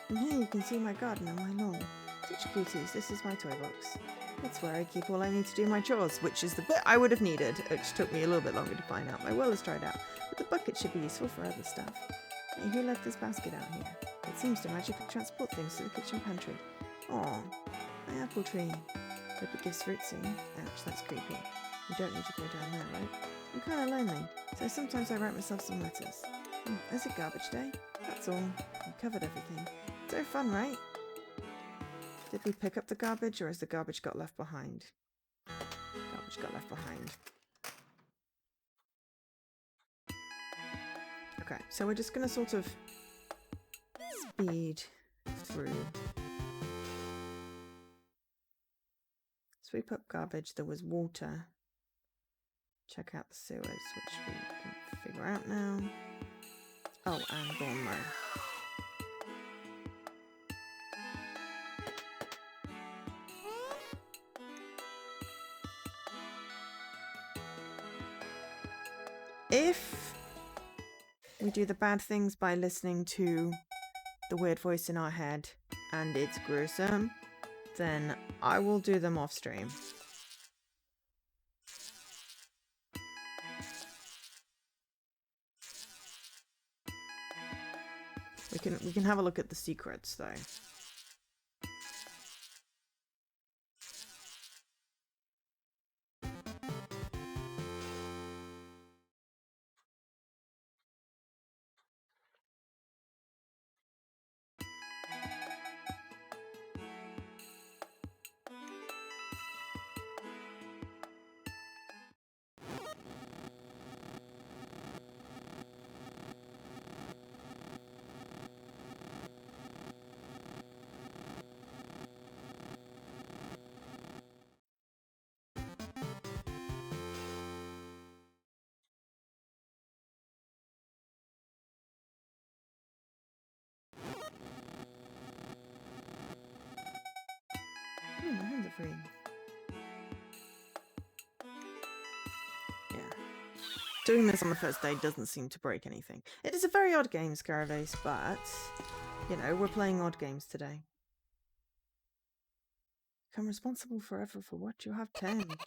And here you can see my garden and my lawn. Such cuties, this is my toy box. It's where I keep all I need to do my chores, which is the bit I would have needed, which took me a little bit longer to find out. My well is dried out, but the bucket should be useful for other stuff. Hey, who left this basket out here? It seems to magically transport things to the kitchen pantry. Aw, my apple tree. Hope it gives fruit soon. Ouch, that's creepy. You don't need to go down there, right? I'm kind of lonely, so sometimes I write myself some letters. Is it garbage day? That's all. We covered everything. So fun, right? Did we pick up the garbage, or has the garbage got left behind? Garbage got left behind. Okay, so we're just going to sort of speed through. Sweep up garbage. There was water. Check out the sewers, which we can figure out now. Oh, and lawnmower. If we do the bad things by listening to the weird voice in our head and it's gruesome, then I will do them off stream. We can have a look at the secrets though. My hands are free. Yeah. Doing this on the first day doesn't seem to break anything. It is a very odd game, Scarabase, but, you know, we're playing odd games today. Become responsible forever for what you have turned.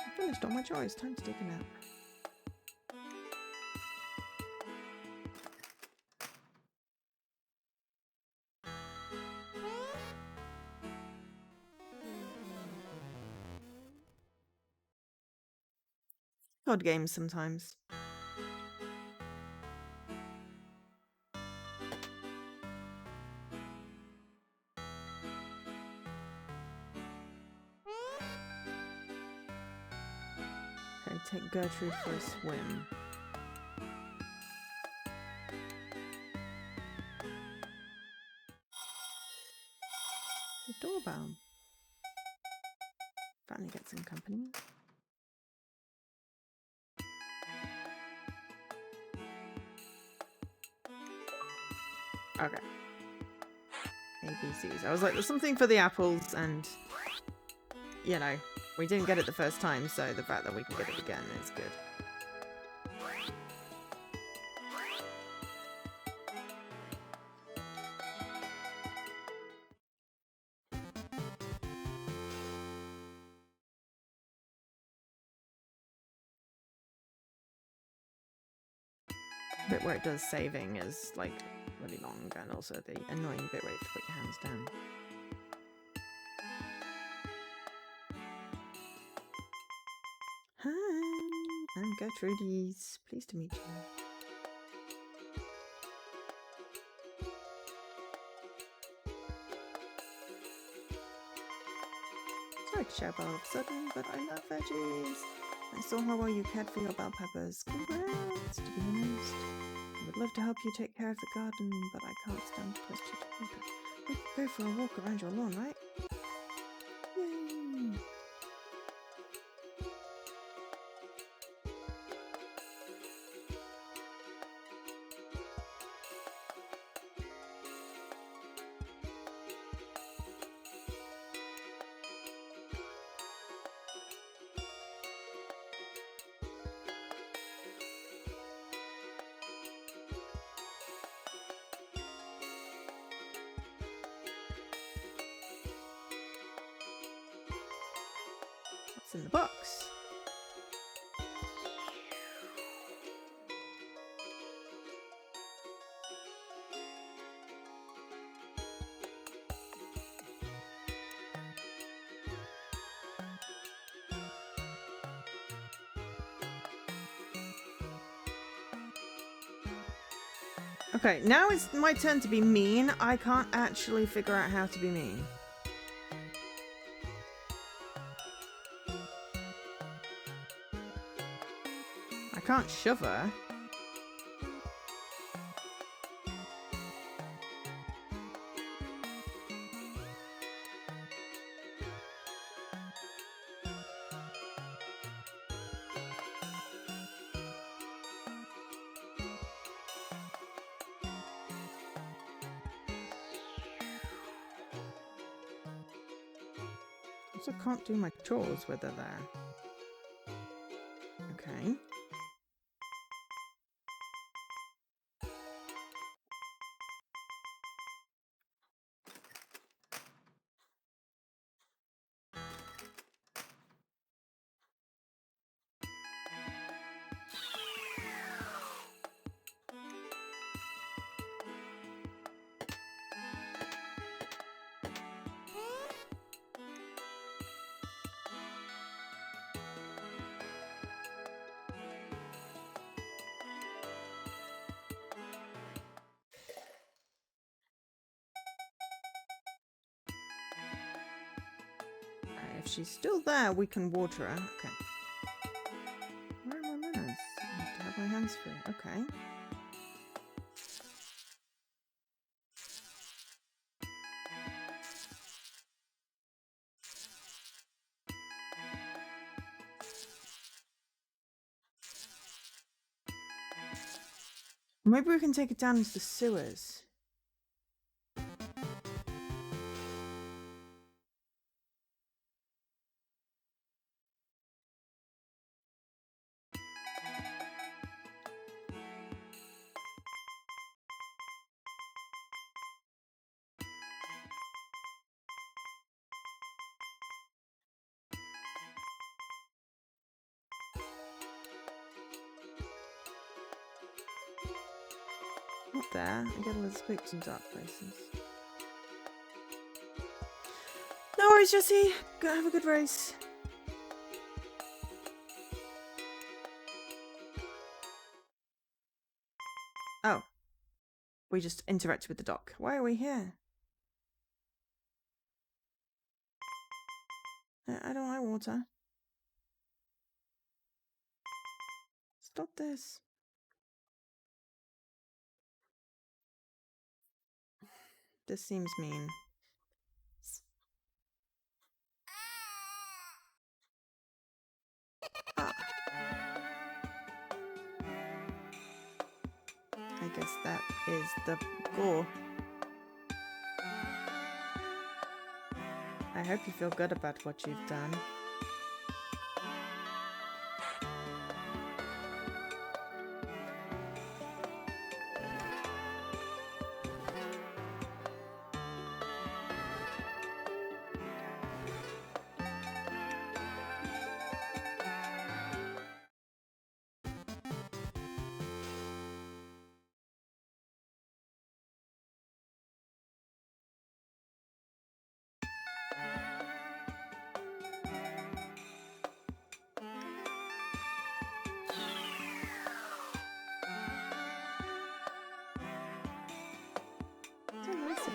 I finished all my chores. Time to take a nap. Odd games sometimes. Okay, take Gertrude for a swim. The doorbell. Finally get some company. Okay. ABCs. I was like, there's something for the apples, and, you know, we didn't get it the first time, so the fact that we can get it again is good. The bit where it does saving is like really long, and also the annoying bit where you have to put your hands down. Hi, I'm Gertrudes. Pleased to meet you. Sorry to share all of a sudden, but I love veggies. I saw how well you cared for your bell peppers. Congrats, to be honest. I would love to help you take care of the garden, but I can't stand to push you to water. We could go for a walk around your lawn, right? Yay! What's in the box? Okay, now it's my turn to be mean. I can't actually figure out how to be mean. I can't shove her. I also can't do my chores with her there. Okay. If she's still there, we can water her. Okay. Where are my manners? I have to have my hands free. Okay. Maybe we can take it down into the sewers. Not there. I get a little spooked in dark places. No worries, Jessie. Go have a good race. Oh. We just interacted with the dock. Why are we here? I don't like water. Stop this. This seems mean. Ah. I guess that is the gore. I hope you feel good about what you've done.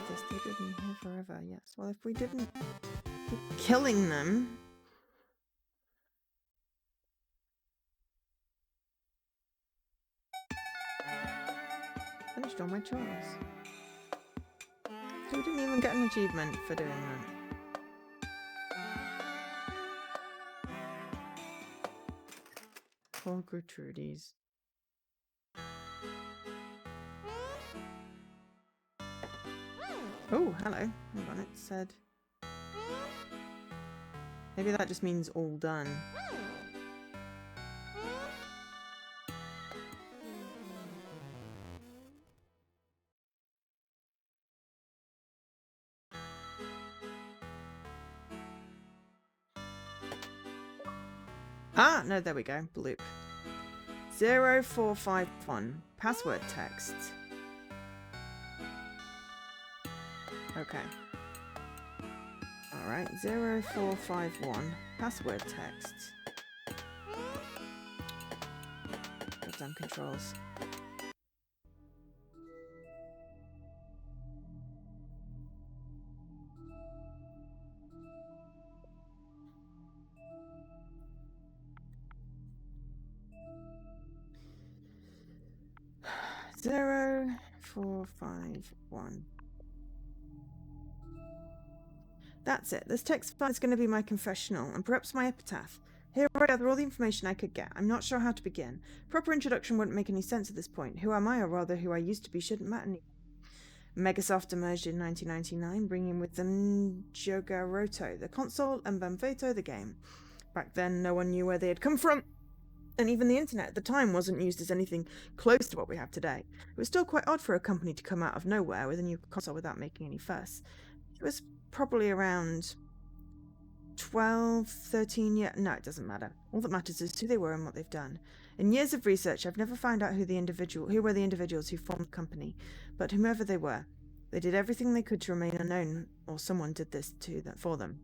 this. They did me here forever. Yes. Well, if we didn't keep killing them... Finished all my chores. So we didn't even get an achievement for doing that. Poor Gertrudes. Oh, hello. Hang on, it said... Maybe that just means all done. Ah, no, there we go. Bloop. 0451. Password text. Okay. Alright, 0451. Password text. Goddamn controls. Zero, 4, 5, 1. That's it. This text file is going to be my confessional and perhaps my epitaph. Here I gather all the information I could get. I'm not sure how to begin. Proper introduction wouldn't make any sense at this point. Who am I, or rather who I used to be, shouldn't matter anymore. Megasoft emerged in 1999, bringing with them Jogoroto, the console, and Banfeito, the game. Back then, no one knew where they had come from, and even the internet at the time wasn't used as anything close to what we have today. It was still quite odd for a company to come out of nowhere with a new console without making any fuss. It was probably around 12, 13 years. No, it doesn't matter. All that matters is who they were and what they've done. In years of research, I've never found out who were the individuals who formed the company, but whomever they were, they did everything they could to remain unknown, or someone did this for them.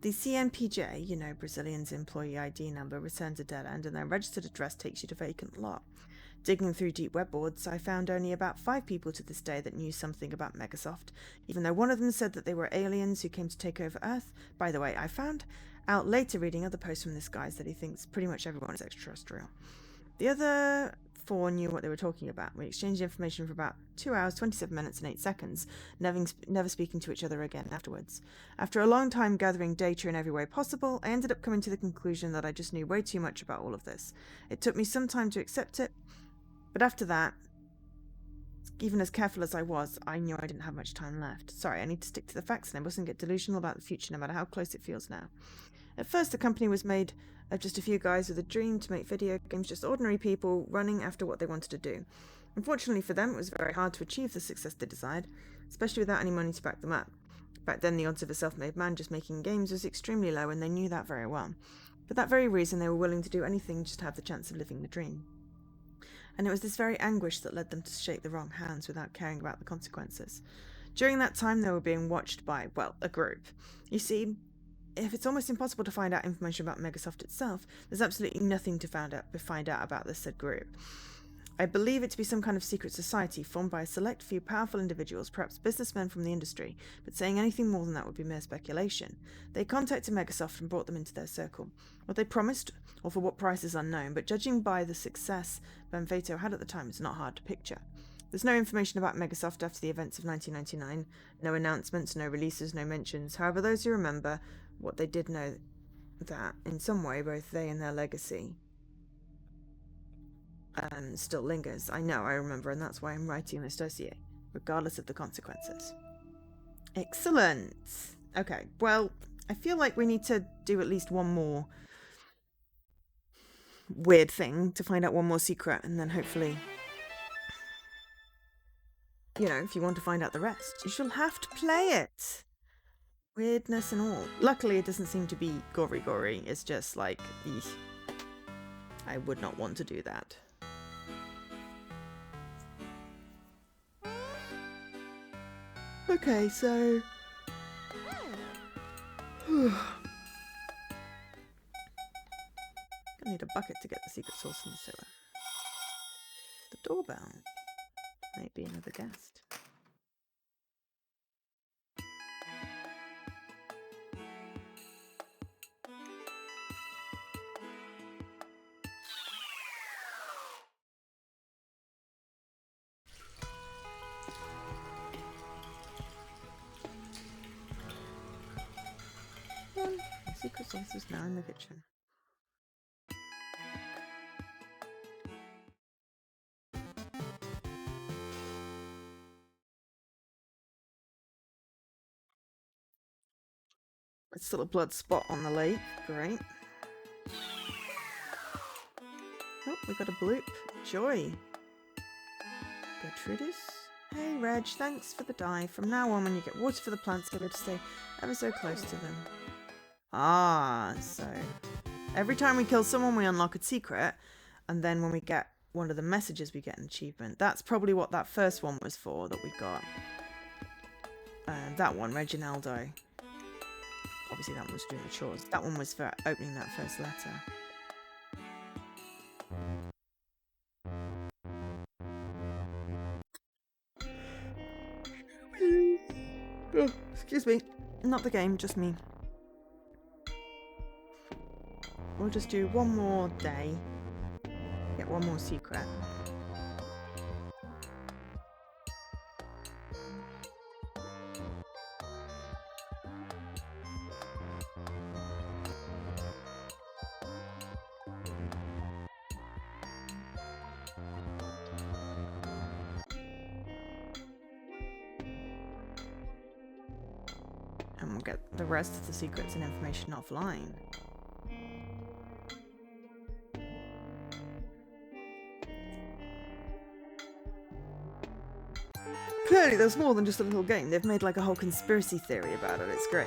The CNPJ, you know, Brazilian's employee ID number, returns a dead end, and their registered address takes you to vacant lot. Digging through deep web boards, I found only about 5 people to this day that knew something about Megasoft, even though one of them said that they were aliens who came to take over Earth. By the way, I found out later reading other posts from this guy that he thinks pretty much everyone is extraterrestrial. The other 4 knew what they were talking about. We exchanged information for about 2 hours, 27 minutes and 8 seconds, never speaking to each other again afterwards. After a long time gathering data in every way possible, I ended up coming to the conclusion that I just knew way too much about all of this. It took me some time to accept it, but after that, even as careful as I was, I knew I didn't have much time left. Sorry, I need to stick to the facts and I mustn't get delusional about the future no matter how close it feels now. At first, the company was made of just a few guys with a dream to make video games, just ordinary people running after what they wanted to do. Unfortunately for them, it was very hard to achieve the success they desired, especially without any money to back them up. Back then, the odds of a self-made man just making games was extremely low, and they knew that very well. For that very reason, they were willing to do anything just to have the chance of living the dream. And it was this very anguish that led them to shake the wrong hands without caring about the consequences. During that time, they were being watched by, well, a group. You see, if it's almost impossible to find out information about Megasoft itself, there's absolutely nothing to find out about this said group. I believe it to be some kind of secret society formed by a select few powerful individuals, perhaps businessmen from the industry, but saying anything more than that would be mere speculation. They contacted Megasoft and brought them into their circle. What they promised, or for what price, is unknown, but judging by the success Banfeito had at the time, it's not hard to picture. There's no information about Megasoft after the events of 1999, no announcements, no releases, no mentions. However, those who remember what they did know that, in some way, both they and their legacy still lingers. I know, I remember, and that's why I'm writing this dossier, regardless of the consequences. Excellent! Okay, well, I feel like we need to do at least one more weird thing to find out one more secret, and then hopefully, you know, if you want to find out the rest, you shall have to play it! Weirdness and all. Luckily, it doesn't seem to be gory. It's just like, eesh. I would not want to do that. Okay, so... I need a bucket to get the secret source in the sewer. The doorbell. Maybe another guest. this is now in the kitchen. It's still a blood spot on the lake. Great. Oh, we got a bloop. Joy. Gertrudis. Hey, Reg. Thanks for the dye. From now on, when you get water for the plants, you'll be able to stay ever so close to them. Ah, so every time we kill someone, we unlock a secret. And then when we get one of the messages, we get an achievement. That's probably what that first one was for that we got. That one, Reginaldo. Obviously, that one was doing the chores. That one was for opening that first letter. Oh, excuse me. Not the game, just me. We'll just do one more day. Get one more secret. And we'll get the rest of the secrets and information offline. Clearly, there's more than just a little game. They've made like a whole conspiracy theory about it. It's great.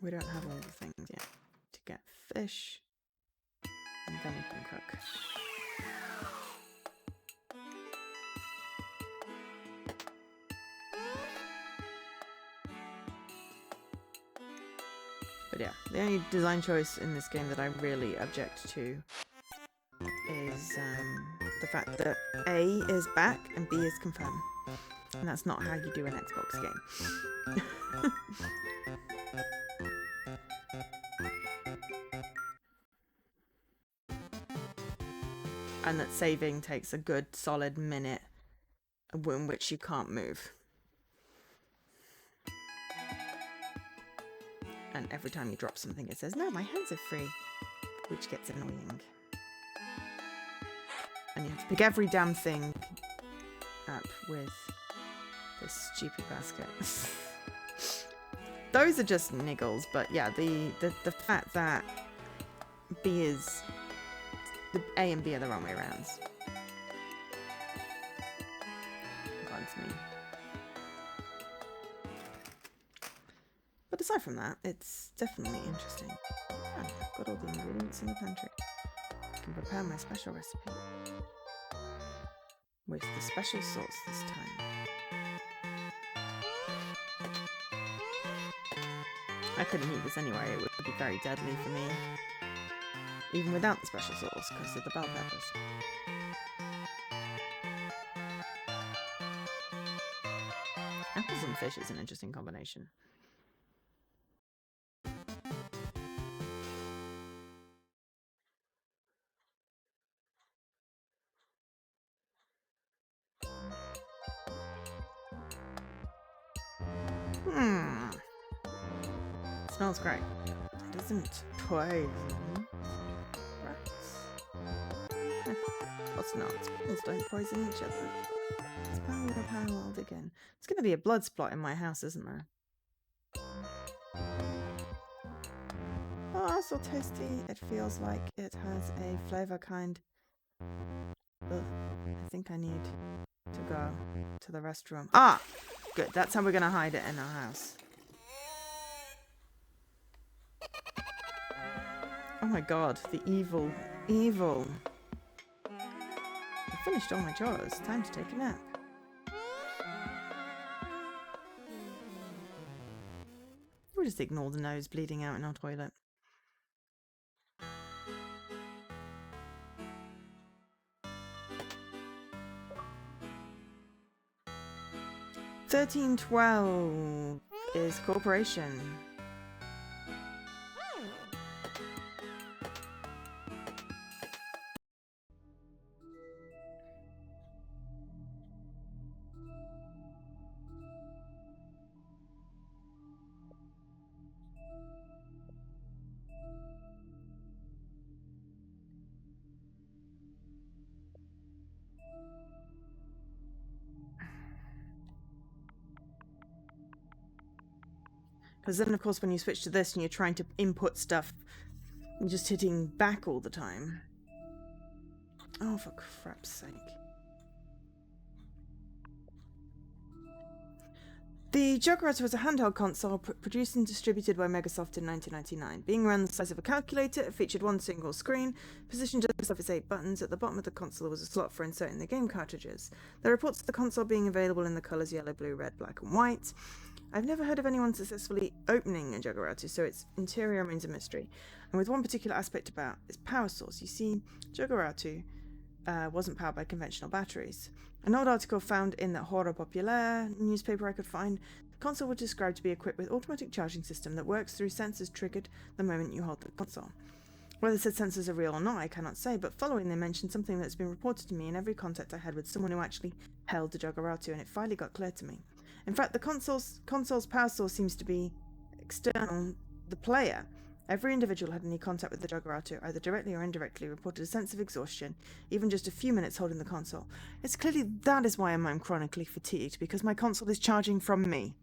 We don't have all the things yet. To get fish, and then we can cook. But yeah, the only design choice in this game that I really object to is the fact that A is back and B is confirm. And that's not how you do an Xbox game. And that saving takes a good solid minute in which you can't move. And every time you drop something it says, no, my hands are free, which gets annoying. And you have to pick every damn thing up with this stupid basket. Those are just niggles, but yeah, the fact that B is... the A and B are the wrong way around. Bugs me. But aside from that, it's definitely interesting. Oh, I've got all the ingredients in the pantry. I can prepare my special recipe. With the special sauce this time. I couldn't eat this anyway, it would be very deadly for me. Even without the special sauce, because of the bell peppers. Apples and fish is an interesting combination. Smells great. It isn't poison. Rats. What's not? Squirrels don't poison each other. It's paralleled again. It's going to be a blood spot in my house, isn't there? Oh, so tasty. It feels like it has a flavour kind. Ugh. I think I need to go to the restroom. Ah! Good. That's how we're going to hide it in our house. Oh my god, the evil. Evil. I finished all my chores. Time to take a nap. We'll just ignore the nose bleeding out in our toilet. 1312 is corporation. Because then, of course, when you switch to this and you're trying to input stuff, you're just hitting back all the time. Oh, for crap's sake. The Juggerauta was a handheld console produced and distributed by Megasoft in 1999. Being around the size of a calculator, it featured one single screen, positioned just above its 8 buttons. At the bottom of the console was a slot for inserting the game cartridges. There are reports of the console being available in the colours yellow, blue, red, black and white. I've never heard of anyone successfully opening a Juggerauta, so its interior remains a mystery. And with one particular aspect about its power source, you see, Juggerauta wasn't powered by conventional batteries. An old article found in the Hora Populaire newspaper I could find, the console was described to be equipped with automatic charging system that works through sensors triggered the moment you hold the console. Whether said sensors are real or not, I cannot say, but following they mentioned something that's been reported to me in every contact I had with someone who actually held the Juggerauta, and it finally got clear to me. In fact, the console's power source seems to be external the player. Every individual had any contact with the Juggerauta, either directly or indirectly, reported a sense of exhaustion, even just a few minutes holding the console. It's clearly that is why I'm chronically fatigued, because my console is charging from me.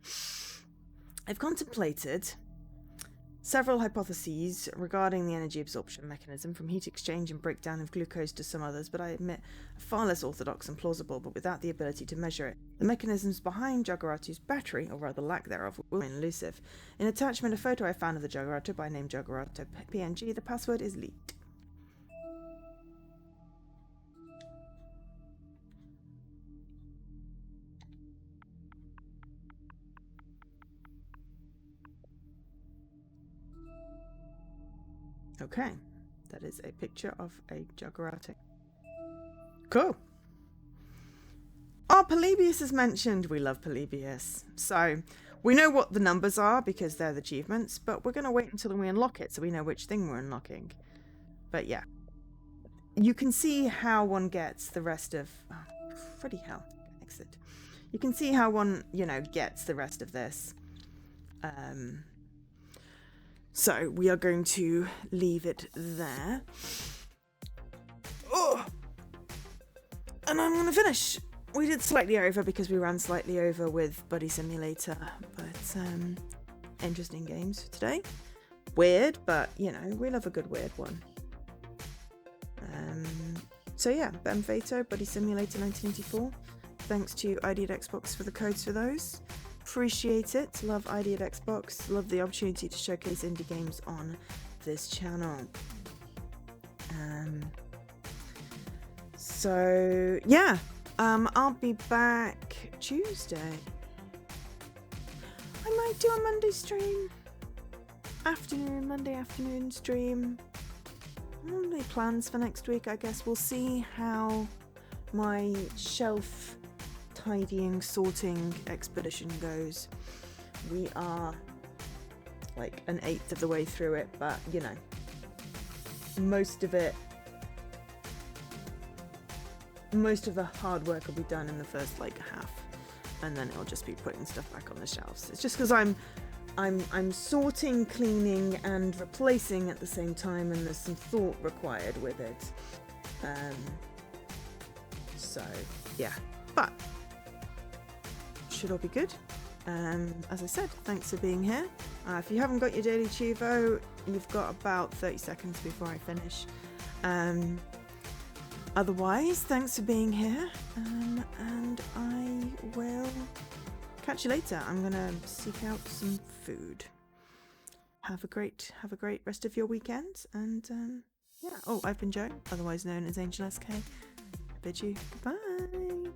I've contemplated several hypotheses regarding the energy absorption mechanism, from heat exchange and breakdown of glucose to some others, but I admit are far less orthodox and plausible, but without the ability to measure it. The mechanisms behind Juggerautu's battery, or rather lack thereof, were elusive. In attachment, a photo I found of the Juggerauta by name Juggerauta PNG. The password is leaked. Okay, that is a picture of a Juggerauta. Cool. Oh, Polybius is mentioned. We love Polybius. So, we know what the numbers are because they're the achievements, but we're going to wait until we unlock it so we know which thing we're unlocking. But yeah. You can see how one gets the rest of... Oh, bloody hell. Exit. You can see how one, gets the rest of this. So, we are going to leave it there. Oh! And I'm going to finish. We did slightly over because we ran slightly over with Buddy Simulator, but interesting games for today. Weird, but, we love a good weird one. So yeah, Ben Fato, Buddy Simulator 1984. Thanks to ID at Xbox for the codes for those. Appreciate it. Love ID at Xbox. Love the opportunity to showcase indie games on this channel. So yeah, I'll be back Tuesday. I might do a Monday stream. Monday afternoon stream. Only plans for next week, I guess. We'll see how my shelf tidying, sorting expedition goes. We are like an 1/8 of the way through it, but most of the hard work will be done in the first half, and then it'll just be putting stuff back on the shelves. It's just because I'm sorting, cleaning and replacing at the same time, and there's some thought required with it. So yeah, but should all be good. As I said, thanks for being here. If you haven't got your daily Chivo, you've got about 30 seconds before I finish. Otherwise, thanks for being here, and I will catch you later. I'm gonna seek out some food. Have a great rest of your weekend, and yeah. Oh, I've been Jo, otherwise known as Angel SK. I bid you goodbye.